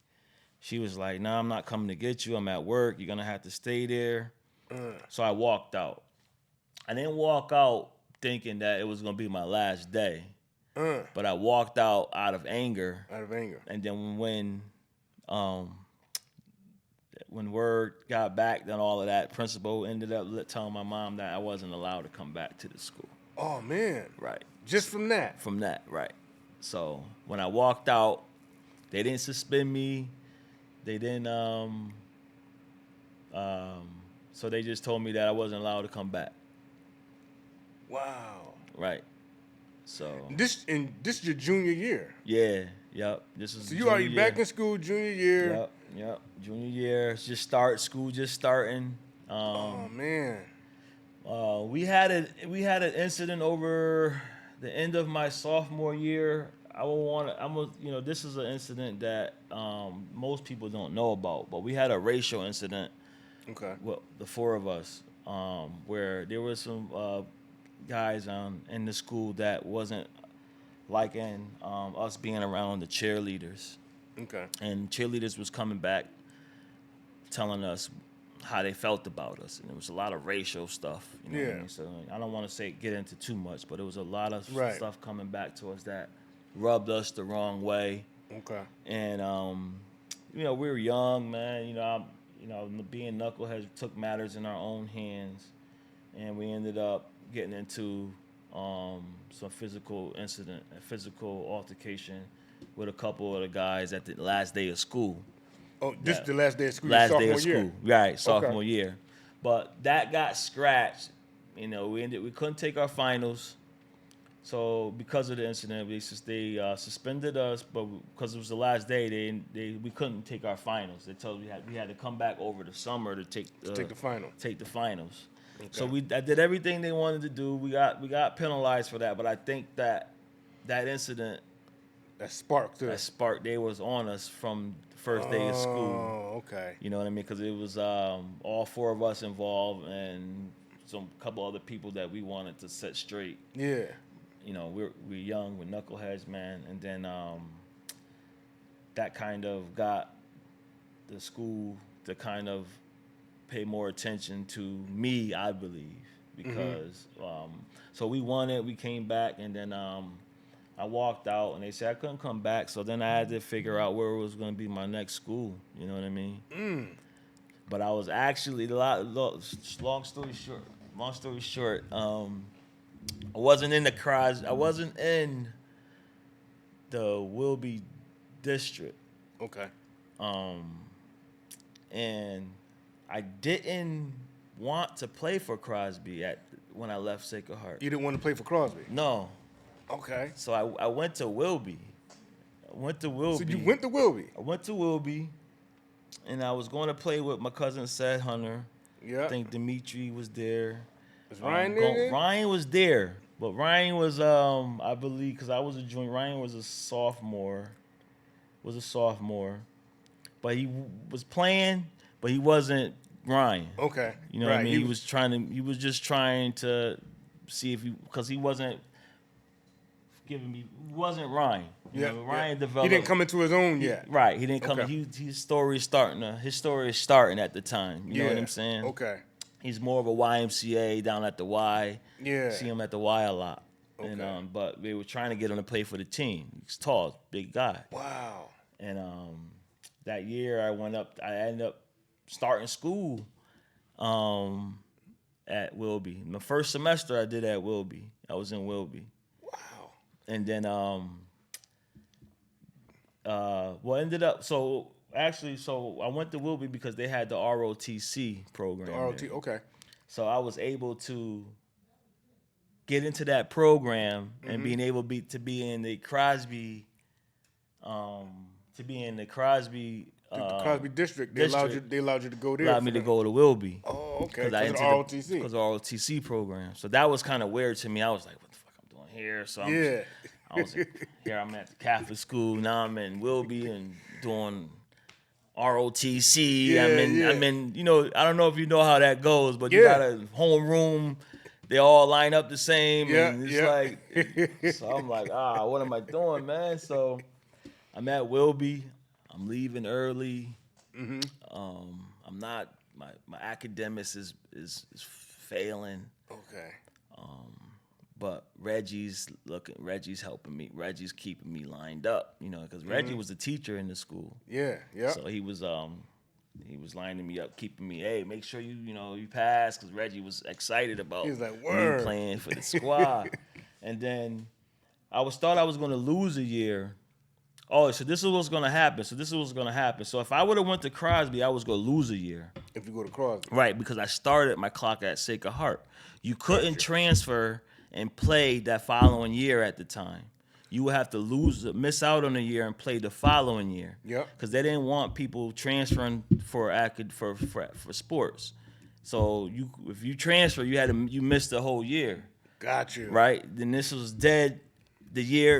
She was like, nah, I'm not coming to get you. I'm at work. You're going to have to stay there. So I walked out. I didn't walk out thinking that it was going to be my last day. But I walked out of anger. And then when word got back, then all of that, principal ended up telling my mom that I wasn't allowed to come back to the school. Oh, man. Right. Just from that? From that, right. So when I walked out, they didn't suspend me. They didn't, so they just told me that I wasn't allowed to come back. Wow. Right. So. This is your junior year? Yeah, yep. So you already back in school junior year? Yep. Junior year, school just starting. Oh man. We had an incident over the end of my sophomore year, this is an incident that most people don't know about, but we had a racial incident. Okay. Well, the four of us, where there was some guys in the school that wasn't liking us being around the cheerleaders. Okay. And cheerleaders was coming back telling us how they felt about us, and there was a lot of racial stuff. You know what I mean? So I don't want to get into too much, but there was a lot of stuff coming back to us that rubbed us the wrong way. Okay. And we were young, man. Being knuckleheads took matters in our own hands, and we ended up getting into some physical altercation with a couple of the guys at the last day of school. Oh, this is the last day of school. Last day of school, year. right? Sophomore year, but that got scratched. We couldn't take our finals, so because of the incident, they suspended us. But because it was the last day, we couldn't take our finals. They told us we had to come back over the summer to take the final. Take the finals. Okay. So I did everything they wanted to do. We got penalized for that, but I think that incident that sparked. They was on us from first day of school. Oh, okay. You know what I mean? Because it was all four of us involved and some couple other people that we wanted to set straight. Yeah. We're young, we're knuckleheads, man. And then that kind of got the school to kind of pay more attention to me, I believe, because so we won it. We came back, and then I walked out, and they said I couldn't come back. So then I had to figure out where was going to be my next school. You know what I mean? But I was actually long story short, I wasn't in the Wilby district. Okay. And I didn't want to play for Crosby when I left Sacred Heart. You didn't want to play for Crosby? No. Okay. So I went to Wilby. So you went to Wilby? I went to Wilby, and I was going to play with my cousin Seth Hunter. Yeah. I think Dimitri was there. Was Ryan there? Ryan was there, but Ryan was I believe because I was a junior. Ryan was a sophomore. But he was playing, but he wasn't Ryan. Okay. You know what I mean? He was just trying to see because he wasn't Ryan. You know, Ryan developed. He didn't come into his own yet. Right. He didn't come. Okay. His story is starting at the time. You know what I'm saying? Okay. He's more of a YMCA down at the Y. Yeah. See him at the Y a lot. Okay. And but they were trying to get him to play for the team. He's tall, big guy. Wow. And that year I ended up starting school at Wilby. My first semester I did at Wilby. I was in Wilby. Wow. And then ended up so I went to Wilby because they had the ROTC program. The ROTC, okay. So I was able to get into that program and being able to be in the Crosby the Crosby district. They allowed you to go there. Allowed me to go to Wilby. Oh, okay. Because of the ROTC. Because of the ROTC program. So that was kind of weird to me. I was like, what the fuck I'm doing here? So I was like, here I'm at the Catholic school. Now I'm in Wilby and doing ROTC. I'm in, I don't know if you know how that goes, but you got a homeroom. They all line up the same. And it's like, so I'm like, what am I doing, man? So I'm at Wilby. I'm leaving early. I'm not. My academics is failing. Okay. But Reggie's helping me. Reggie's keeping me lined up. Because Reggie was the teacher in the school. Yeah. So he was lining me up, keeping me. Hey, make sure you pass, because Reggie was excited about me playing for the squad. And then I thought I was going to lose a year. Oh, so this is what's going to happen. So if I would have went to Crosby, I was going to lose a year. If you go to Crosby. Right, because I started my clock at Sacred Heart. You couldn't transfer and play that following year at the time. You would have to miss out on a year and play the following year. Yep. Because they didn't want people transferring for sports. So if you transfer, you missed the whole year. Got you. Right? Then this was dead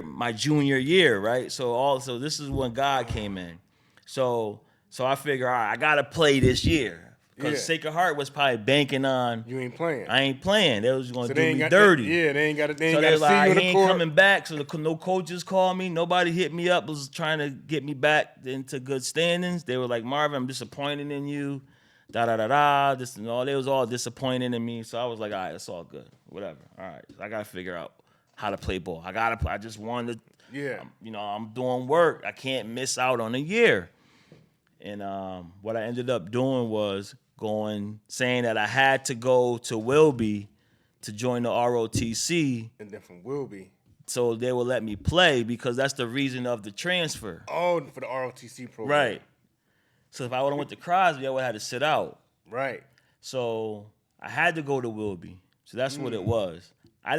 my junior year, right? So this is when God came in. So I figure, all right, I gotta play this year. Because Sacred Heart was probably banking on you ain't playing. I ain't playing. They was gonna do me got, dirty. they ain't got to see so you like, in the he ain't court. coming back. So no coaches called me. Nobody hit me up. Was trying to get me back into good standings. They were like, Marvin, I'm disappointed in you. This and all. They was all disappointed in me. So I was like, all right, it's all good. Whatever. All right. I gotta figure out how to play ball. I just wanted to. Yeah. I'm doing work. I can't miss out on a year. And what I ended up doing was saying that I had to go to Wilby to join the ROTC. And then from Wilby. So they will let me play because that's the reason of the transfer. Oh, for the ROTC program. Right. So if I would have went to Crosby, I would have had to sit out. Right. So I had to go to Wilby. So that's what it was. I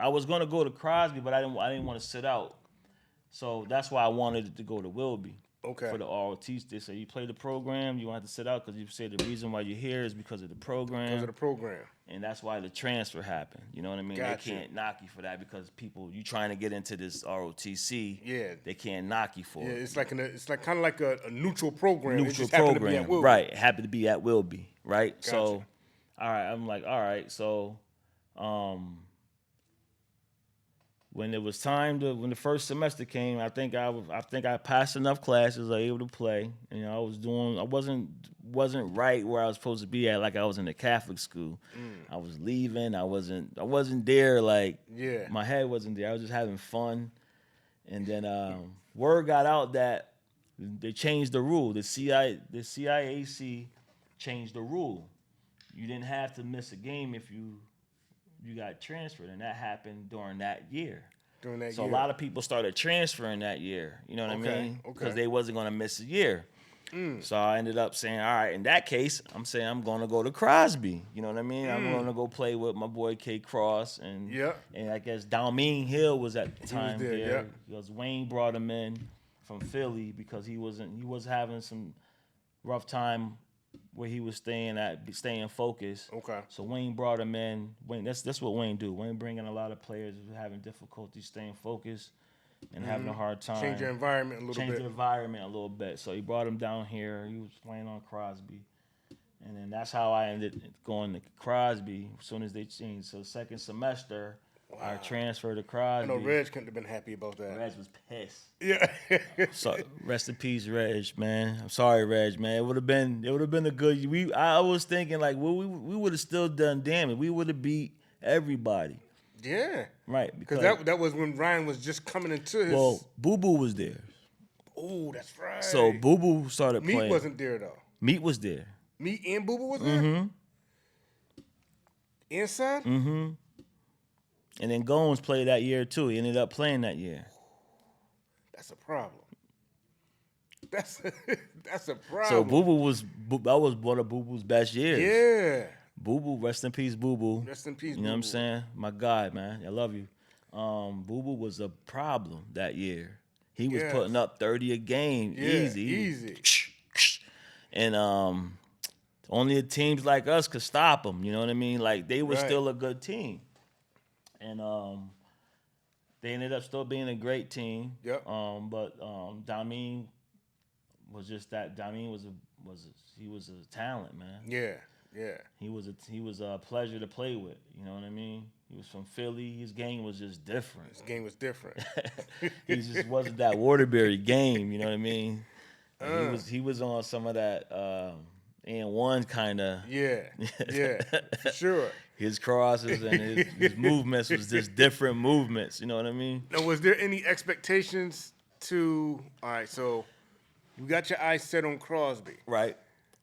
was going to go to Crosby, but I didn't want to sit out. So that's why I wanted to go to Wilby. Okay. For the ROTs, they say you play the program, you want to sit out because you say the reason why you're here is because of the program. Because of the program. And that's why the transfer happened. You know what I mean? Gotcha. They can't knock you for that because you trying to get into this ROTC. Yeah. They can't knock you for it. It's like kind of like a neutral program. Neutral it just program, happened to be at Wilby. right? It happened to be at Wilby, right? Gotcha. So, all right, I'm like, all right, so, when it was time when the first semester came, I think I passed enough classes, I was able to play. You know, I wasn't right where I was supposed to be at, like I was in a Catholic school. I was leaving. I wasn't there. Like, my head wasn't there. I was just having fun. And then word got out that they changed the rule. The CIAC changed the rule. You didn't have to miss a game if you got transferred, and that happened during that year. So a lot of people started transferring that year. You know what I mean? Because they wasn't going to miss a year. So I ended up saying, all right, in that case, I'm saying I'm going to go to Crosby. You know what I mean? I'm going to go play with my boy K. Cross. And I guess Dalmeen Hill was at the time there. Because Wayne brought him in from Philly because he was having some rough time where he was staying focused. Okay. So Wayne brought him in. Wayne, that's what Wayne do. Wayne bringing a lot of players who having difficulty staying focused and having a hard time. Change your environment a little bit. Change the environment a little bit. So he brought him down here. He was playing on Crosby. And then that's how I ended going to Crosby as soon as they changed. So second semester, I transferred to Crosby. I know Reg couldn't have been happy about that. Reg was pissed. Yeah. So rest in peace, Reg, man. I'm sorry, Reg, man. It would have been a good. I was thinking like, well, we would have still done damage. We would have beat everybody. Yeah. Right. Because that was when Ryan was just coming into his. Well, Boo Boo was there. Oh, that's right. So Boo Boo started playing. Meat wasn't there though. Meat was there. Meat and Boo Boo was there. Mm-hmm. Inside. Mm-hmm. And then Gomes played that year too. He ended up playing that year. That's a problem. That's a problem. So Boo Boo that was one of Boo Boo's best years. Yeah. Boo Boo, rest in peace, Boo Boo. Rest in peace, You know what I'm saying? My God, man. I love you. Boo Boo was a problem that year. He was putting up 30 a game. Easy. And only teams like us could stop him. You know what I mean? Like, they were still a good team. And they ended up still being a great team. Yep. But Dameen was just that. Dameen was a talent, man. Yeah. He was a pleasure to play with. You know what I mean? He was from Philly. His game was just different. He just wasn't that Waterbury game. You know what I mean? He was on some of that and one kind of. Yeah, for sure. His crosses and his movements was just different movements. You know what I mean? Now, was there any expectations to? All right, so you got your eyes set on Crosby, right?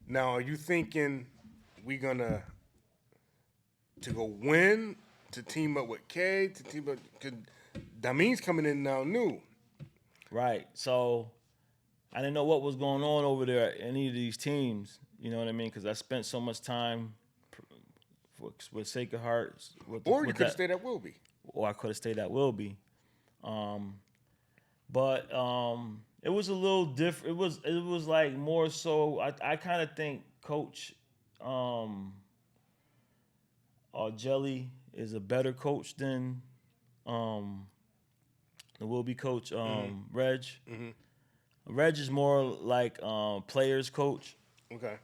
Now, are you thinking we gonna to go win, to team up with K, to team up? Dameen's coming in now new, right? So I didn't know what was going on over there at any of these teams. You know what I mean? Because I spent so much time with Sacred Heart. Or you could have stayed at Wilby. Or I could have stayed at Wilby. But it was a little different. It was like more so. I kind of think Coach Jelly is a better coach than the will-be coach, Reg. Mm-hmm. Reg is more like players coach. Okay.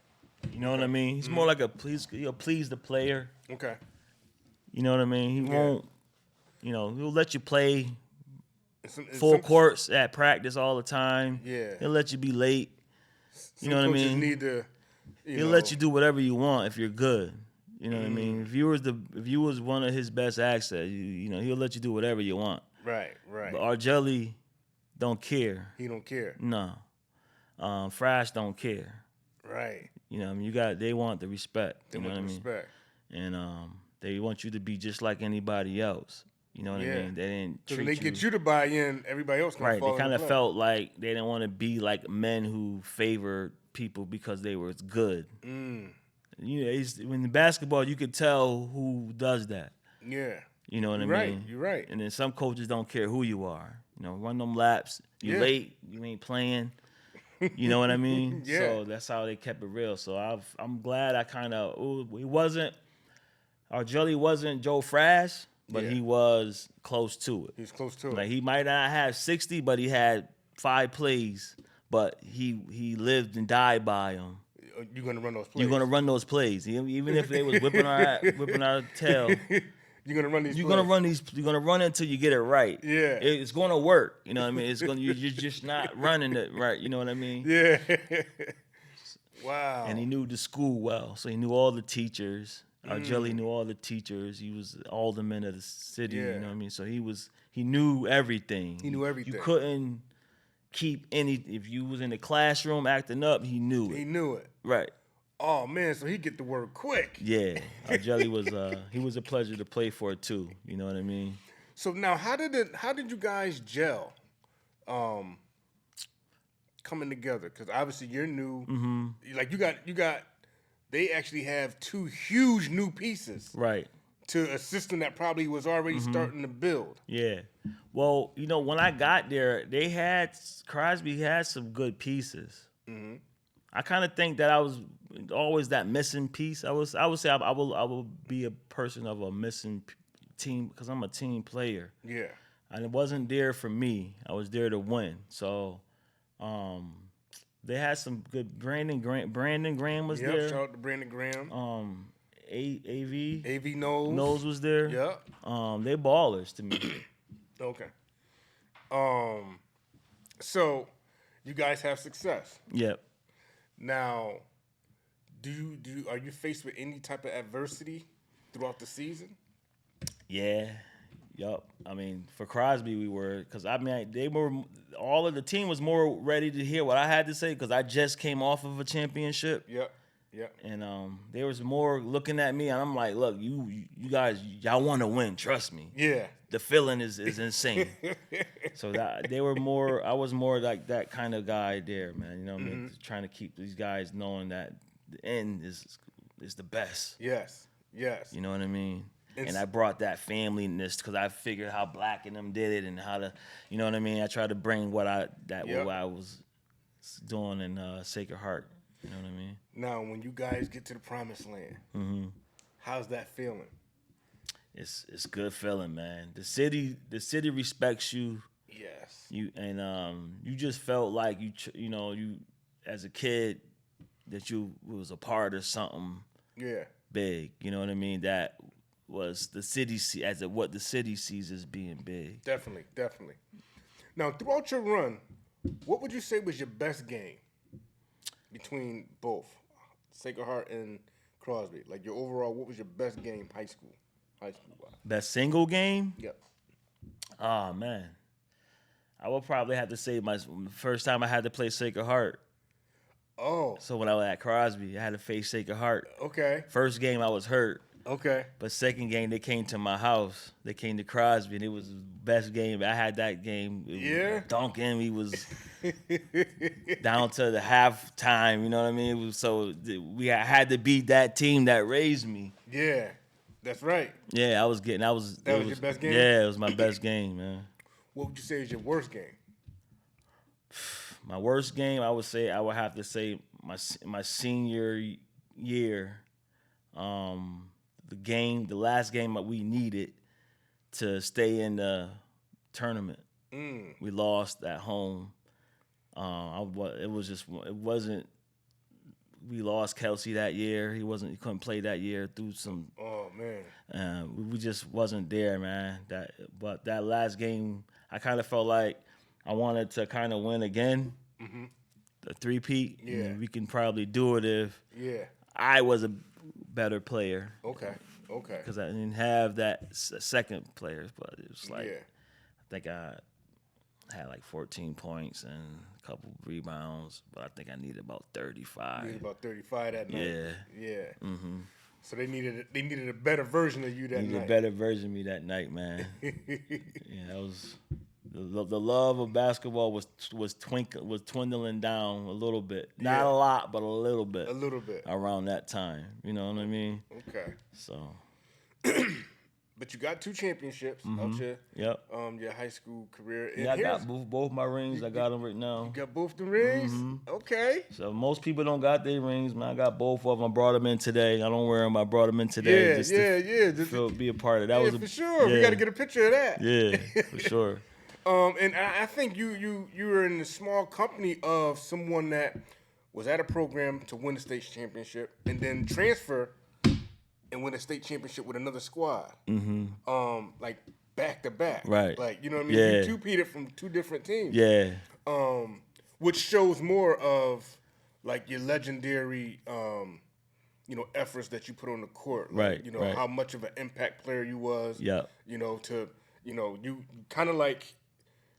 You know what I mean? He's more like he'll please the player. Okay. You know what I mean? He won't, he'll let you play Some full courts at practice all the time. Yeah. He'll let you be late. You know what I mean? Need to, he'll let you do whatever you want if you're good. You know what I mean? If you was one of his best assets, he'll let you do whatever you want. Right. But Argelli don't care. He don't care. No. Frash don't care. Right. You know, they want the respect. They want the respect. And they want you to be just like anybody else. You know what I mean? They didn't treat when they get you to buy in, everybody else can fall They kind of felt like they didn't want to be like men who favored people because they were good. When in basketball, you could tell who does that. Yeah. You know what I mean? You're right. And then some coaches don't care who you are. Run them laps. You late, you ain't playing. You know what I mean? Yeah. So that's how they kept it real. So I'm glad I Argelli wasn't Joe Frash, but he was close to it. He was close to it. Like he might not have 60, but he had 5 plays, but he lived and died by them. You're gonna run those plays. You're gonna run those plays, even if they was whipping our tail. You're gonna run these. You're gonna run these. You're gonna run until you get it right. Yeah, it's gonna work. You know what I mean? You're just not running it right. You know what I mean? Yeah. Wow. And he knew the school well, so he knew all the teachers. Argelli knew all the teachers. He was alderman of the city. Yeah. You know what I mean? So he knew everything. He knew everything. You couldn't keep if you was in the classroom acting up, he knew it. He knew it. Right. Oh man, so he get the word quick. Yeah, Argelli was a pleasure to play for too. You know what I mean? So now, how did you guys gel, coming together? Because obviously you're new. Mm-hmm. Like you got. They actually have 2 huge new pieces, right, to a system that probably was already starting to build. Yeah. Well, when I got there, Crosby had some good pieces. Mm-hmm. I kind of think that I was always that missing piece. I would say I will be a person of a missing team because I'm a team player. Yeah. And it wasn't there for me. I was there to win. So, they had some good. Brandon Graham was there. Shout out to Brandon Graham. AV Knowles was there. Yeah. They ballers to me. Okay. So you guys have success. Yep. Now, are you faced with any type of adversity throughout the season? Yeah. Yup. I mean, for Crosby, we were, because they were, all of the team was more ready to hear what I had to say because I just came off of a championship. Yep. And they was more looking at me, and I'm like, look, you guys, y'all want to win, trust me. Yeah. The feeling is insane. So I was more like that kind of guy there, man. You know what I mean? Trying to keep these guys knowing that the end is the best. Yes. You know what I mean? And I brought that familyness because I figured how Black and them did it and how to, you know what I mean? I tried to bring what I was doing in Sacred Heart. You know what I mean? Now, when you guys get to the promised land, how's that feeling? It's good feeling, man. The city respects you. Yes. You just felt like you as a kid that you was a part of something. Yeah. Big. You know what I mean? That was the city what the city sees as being big. Definitely. Now, throughout your run, what would you say was your best game between both Sacred Heart and Crosby? Like your overall, what was your best game high school wise? Best single game? Yep. Oh man, I would probably have to say my first time I had to play Sacred Heart. Oh. So when I was at Crosby, I had to face Sacred Heart. Okay. First game I was hurt. Okay. But second game they came to my house. They came to Crosby, and it was the best game. I had that game. Yeah. Duncan, we was down to the halftime. You know what I mean? I had to beat that team that raised me. Yeah, that's right. Yeah, that was your best game? Yeah, it was my best game, man. What would you say is your worst game? My worst game, I would have to say my senior year. the last game that we needed to stay in the tournament. We lost at home. It wasn't. We lost Kelsey that year. He couldn't play that year through some. Oh man. We just wasn't there, man. But that last game, I kind of felt like I wanted to kind of win again. The three-peat. Yeah. We can probably do it if I was a better player. Okay. Because I didn't have that second player, but it was like I think I had like 14 points and a couple rebounds, but I think I needed about 35. You needed about 35 that night. Yeah. Mm-hmm. So they needed a better version of you that night. A better version of me that night, man. That was the love of basketball was dwindling down a little bit. Not a lot, but a little bit. A little bit around that time. You know what I mean? Okay. So. But you got 2 championships out your high school career. And I got both my rings. I got them right now. You got both the rings? Okay. So most people don't got their rings, man. I got both of them. I brought them in today. I don't wear them. I brought them in today. To be a part of that. For sure. We got to get a picture of that. Yeah, for sure. And I think you were in a small company of someone that was at a program to win the state championship and then transfer and win a state championship with another squad. Like back to back. Right. Like, you know what I mean? Yeah. You two-peated from 2 different teams. Yeah. Which shows more of like your legendary efforts that you put on the court. Like, right. How much of an impact player you was. Yeah. You kind of like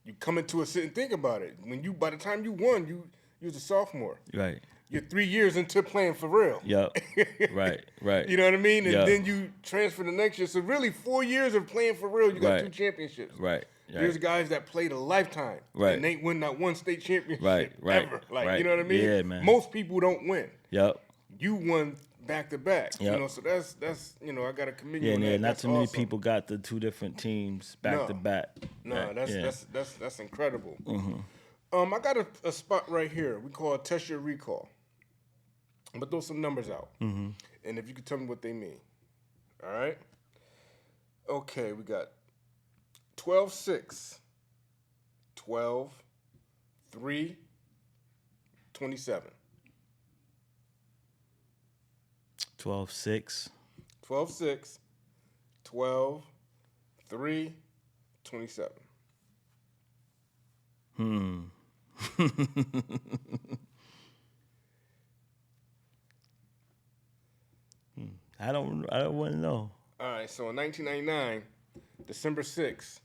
you come into a sit and think about it. By the time you won, you was a sophomore. Right. You're 3 years into playing for real. Yep. Right. You know what I mean? And then you transfer the next year. So really 4 years of playing for real, you got 2 championships. Right. There's guys that played a lifetime. Right. And ain't win not one state championship right. ever. Like, you know what I mean? Yeah, man. Most people don't win. Yep. You won back to back. Yep. So that's I gotta commend you on that. Yeah, not that's too many awesome. people got the 2 different teams back to back. No, that's incredible. Mm-hmm. I got a spot right here. We call it Test Your Recall. I'm going to throw some numbers out. And if you could tell me what they mean. All right? Okay, we got 12-6, 12, 3, 27. 12-6. 12-6, 12, 3, 27. I don't want to know. All right, so in 1999, December 6th,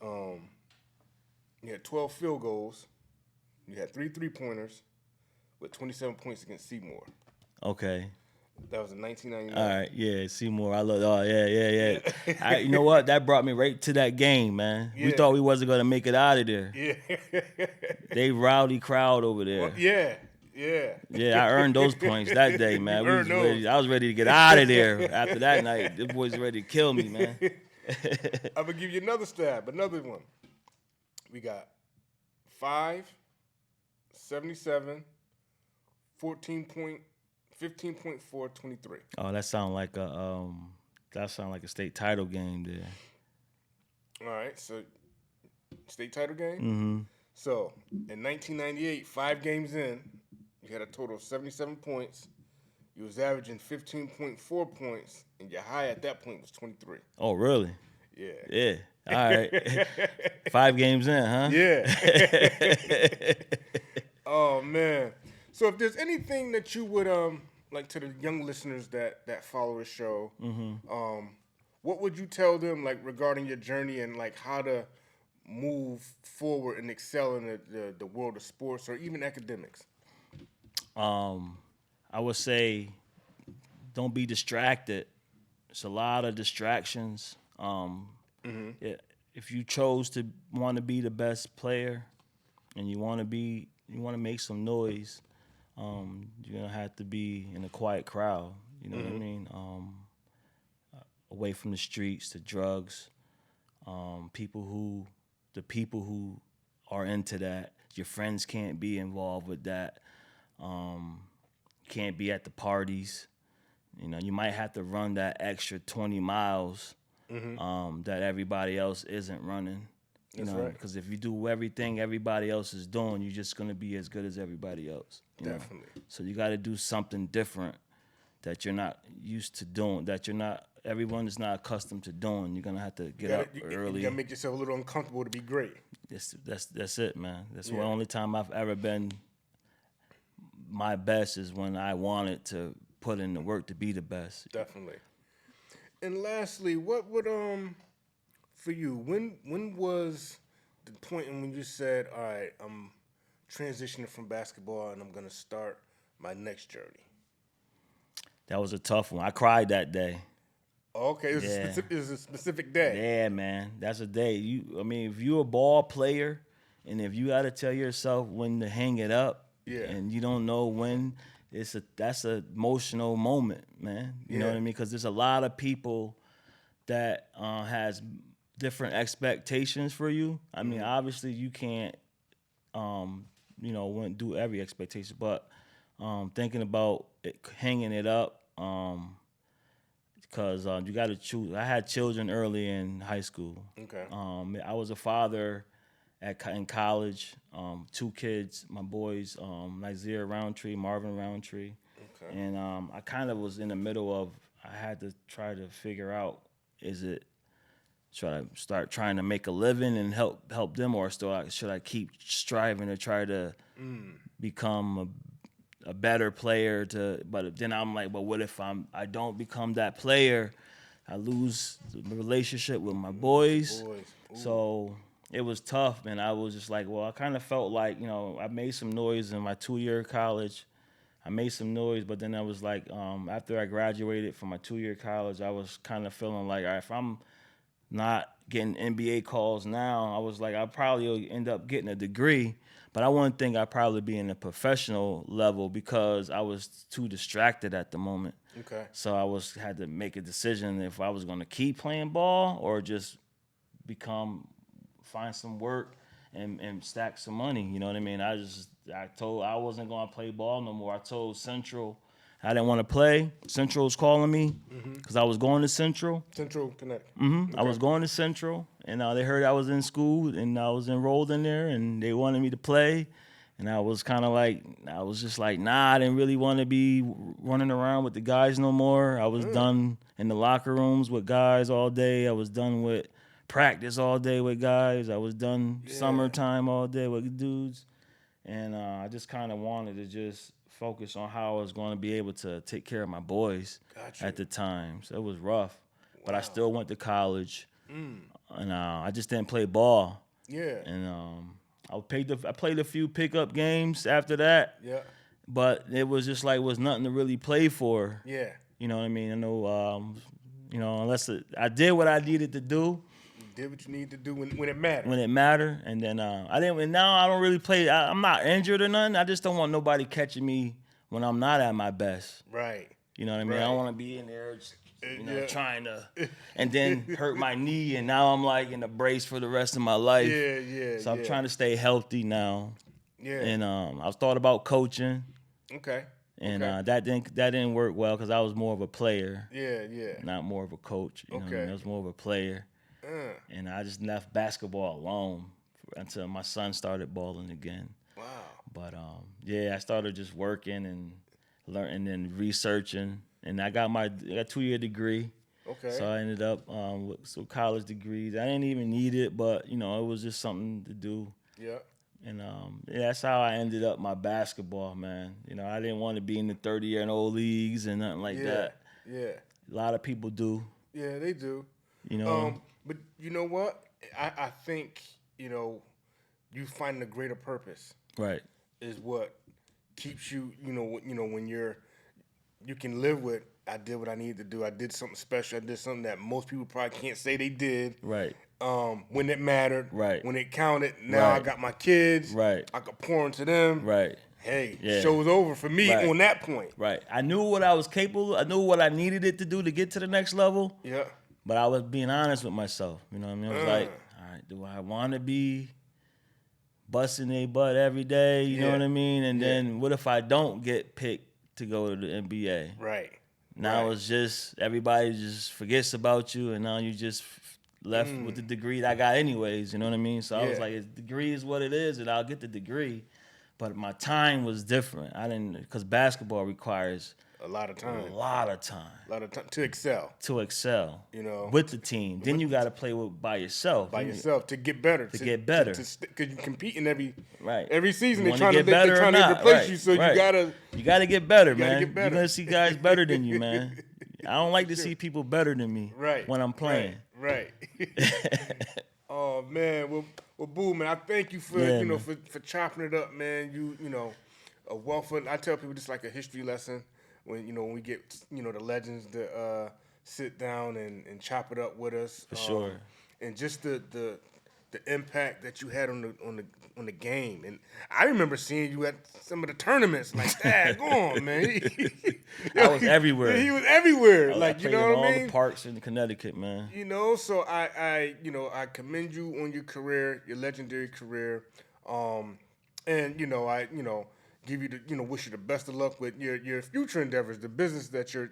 you had 12 field goals. You had 3 3-pointers with 27 points against Seymour. Okay. That was in 1999. All right, yeah, Seymour. I love. Oh, yeah. You know what? That brought me right to that game, man. We thought we wasn't gonna make it out of there. Yeah. They rowdy crowd over there. Well, yeah. Yeah, I earned those points that day, man. I was ready to get out of there after that night. The boys ready to kill me, man. I'm gonna give you another stab, another one. We got 5, 77, 15.4, 23. Oh, that sound like a state title game there. All right, so state title game. Mm-hmm. So in 1998, 5 games in, you had a total of 77 points. You was averaging 15.4 points, and your high at that point was 23. Oh, really? Yeah. Yeah. All right. 5 games in, huh? Yeah. Oh man. So if there's anything that you would like to the young listeners that follow the show, what would you tell them like regarding your journey and like how to move forward and excel in the world of sports or even academics? I would say don't be distracted. It's a lot of distractions. If you chose to want to be the best player and you want to make some noise, you're gonna have to be in a quiet crowd. You know what I mean? Away from the streets, the drugs, the people who are into that. Your friends can't be involved with that. Can't be at the parties. You know, you might have to run that extra 20 miles that everybody else isn't running. You know, because if you do everything everybody else is doing, you're just gonna be as good as everybody else. Definitely. So you got to do something different that you're not used to doing. Everyone is not accustomed to doing. You're gonna have to get up early. You gotta make yourself a little uncomfortable to be great. That's it, man. That's the only time I've ever been my best is when I wanted to put in the work to be the best. Definitely. And lastly, what would for you, when was the point when you said, all right, I'm transitioning from basketball and I'm gonna start my next journey? That was a tough one. I cried that day. Okay, it was a specific day. Yeah, man. That's a day. If you're a ball player and if you gotta tell yourself when to hang it up and you don't know when, that's an emotional moment, man. You know what I mean? Because there's a lot of people that has different expectations for you. I mean, obviously you can't, wouldn't do every expectation, but thinking about hanging it up, because you got to choose. I had children early in high school. Okay. I was a father in college. 2 kids, my boys, Story Rountree, Marvin Rountree. Okay. And I kind of was in the middle of, I had to try to figure out, should I start trying to make a living and help them, or should I keep striving to try to become a better player? But then I'm like, but what if I don't become that player? I lose the relationship with my boys. So it was tough, man. I was just like, well, I kind of felt like, I made some noise in my 2-year college. I made some noise, but then I was like, after I graduated from my 2-year college, I was kind of feeling like, all right, if I'm not getting NBA calls now, I was like, I'll probably end up getting a degree, but I wouldn't think I'd probably be in a professional level because I was too distracted at the moment. Okay. So I had to make a decision if I was going to keep playing ball or just find some work and stack some money. You know what I mean? I wasn't going to play ball no more. I told Central I didn't want to play. Central was calling me because I was going to Central. Central Connecticut. Okay. I was going to Central, and they heard I was in school, and I was enrolled in there, and they wanted me to play. And I was just like, nah, I didn't really want to be running around with the guys no more. I was done in the locker rooms with guys all day. I was done with practice all day with guys. I was done summertime all day with dudes. And I just kind of wanted to just focus on how I was going to be able to take care of my boys at the time. So it was rough. Wow. But I still went to college. And I just didn't play ball. Yeah. And I played a few pickup games after that. Yeah. But it was just like, was nothing to really play for. Yeah. You know what I mean? I know, unless I did what I needed to do. Did what you need to do when it mattered. When it mattered, and then now I don't really play. I'm not injured or nothing. I just don't want nobody catching me when I'm not at my best. Right. You know what I mean? Right. I don't want to be in there, trying to, and then hurt my knee, and now I'm like in a brace for the rest of my life. Yeah. So I'm trying to stay healthy now. Yeah. And I've thought about coaching. Okay. And that didn't work well because I was more of a player. Yeah. Not more of a coach. You know what I mean? I was more of a player. And I just left basketball alone until my son started balling again. Wow. But I started just working and learning and researching, and I got a 2-year degree. Okay. So I ended up with some college degrees. I didn't even need it, but it was just something to do. Yeah. And that's how I ended up my basketball, man. I didn't want to be in the 30-year-old leagues and nothing like that. Yeah. A lot of people do. Yeah, they do. But you know what? I think, you finding a greater purpose. Right. Is what keeps you, when you can live with, I did what I needed to do. I did something special. I did something that most people probably can't say they did. Right. When it mattered. Right. When it counted. Now I got my kids. Right. I could pour into them. Right. Hey, show's over for me on that point. Right. I knew what I was capable. I knew what I needed it to do to get to the next level. Yeah. But I was being honest with myself. You know what I mean? I was like, all right, do I want to be busting their butt every day? You know what I mean? And then what if I don't get picked to go to the NBA? Right. Now it's just everybody just forgets about you, and now you just left with the degree that I got anyways. You know what I mean? So I was like, the degree is what it is, and I'll get the degree. But my time was different. I didn't, because basketball requires a lot of time. A lot of time to excel. You know, with the team. Then you got to play by yourself. To get better. To get better. Because you compete in every season. They're trying to replace you, so you gotta get better, man. You're gonna see guys better than you, man. I don't like to see people better than me when I'm playing. Right. Oh man, well, Boo, man, I thank you for for chopping it up, man. You know, a wealth of, I tell people this is like a history lesson when we get the legends to sit down and chop it up with us. For sure. And just the impact that you had on the game. And I remember seeing you at some of the tournaments. Like, Dad, go on, man. I was everywhere. He was everywhere. I played in all the parks in Connecticut, man. So I commend you on your career, your legendary career. And I give you wish you the best of luck with your future endeavors, the business that you're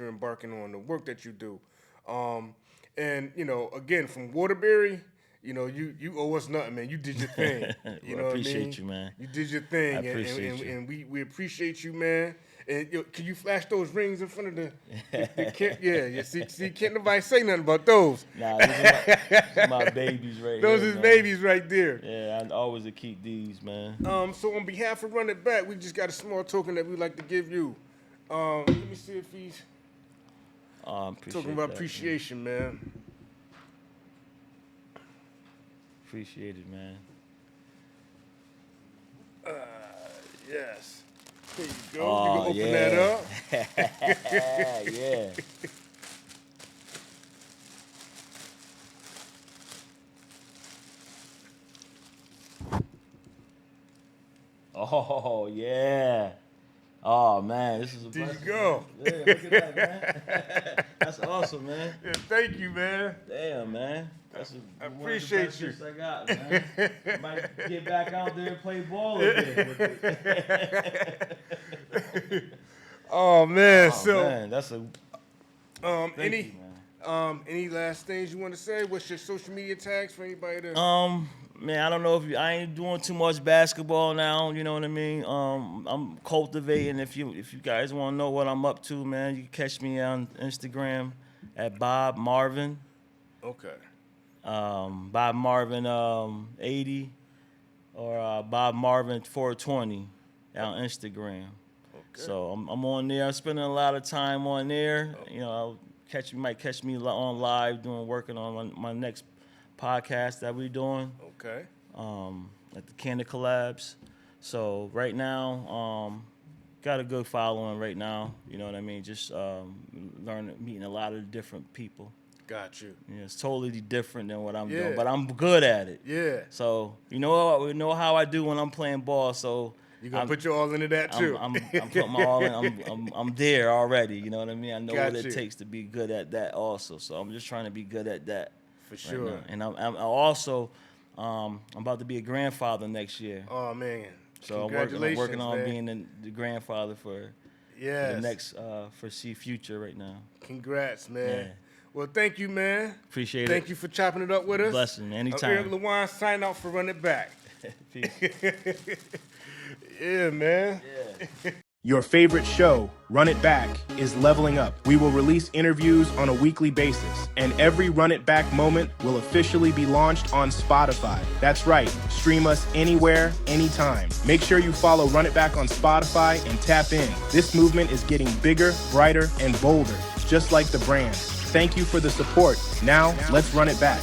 embarking on, the work that you do. And again, from Waterbury, you owe us nothing, man. You did your thing. You know what I mean? Appreciate you, man. You did your thing. I appreciate you. And we appreciate you, man. And can you flash those rings in front of the kid? Yeah. See, can't nobody say nothing about those. Nah, these are my babies right those here. Those is babies right there. Yeah, I always keep these, man. So on behalf of Run It Back, we just got a small token that we'd like to give you. Let me see if he's talking about appreciation, man. Appreciate it, man. Yes. There you go. You can open that up. Yeah. Oh, yeah. Oh, man, this is a blessing. There you go. Yeah, look at that, man. That's awesome, man. Yeah, thank you, man. Damn, man. I appreciate you. I got, man. Might get back out there and play ball again with it. Oh, man. Man, that's a... any last things you want to say? What's your social media tags for anybody to... Man, I don't know if I ain't doing too much basketball now. You know what I mean? I'm cultivating. If you guys want to know what I'm up to, man, you can catch me on Instagram at Bob Marvin. Okay. Bob Marvin 80 or Bob Marvin 420 on Instagram. Okay. So I'm on there. I'm spending a lot of time on there. You might catch me on live working on my next podcast that we're doing. Okay. At the Canada Collabs. So right now, got a good following right now. You know what I mean? Just meeting a lot of different people. Got you. Yeah, it's totally different than what I'm doing, but I'm good at it. Yeah. So we know how I do when I'm playing ball. So you're gonna put your all into that too. I'm putting my all in. I'm there already. You know what I mean? I know what it takes to be good at that also. So I'm just trying to be good at that. For sure. Right, and I'm also I'm about to be a grandfather next year. Oh man! So I'm working on being the grandfather for the next foresee future right now. Congrats, man! Yeah. Well, thank you, man. Appreciate it. Thank you for chopping it up with us. Blessing, anytime. Eric LeWine, sign out for Run It Back. Peace. Yeah, man. Yeah. Your favorite show, Run It Back, is leveling up. We will release interviews on a weekly basis, and every Run It Back moment will officially be launched on Spotify. That's right, stream us anywhere, anytime. Make sure you follow Run It Back on Spotify and tap in. This movement is getting bigger, brighter, and bolder, just like the brand. Thank you for the support. Now, let's run it back.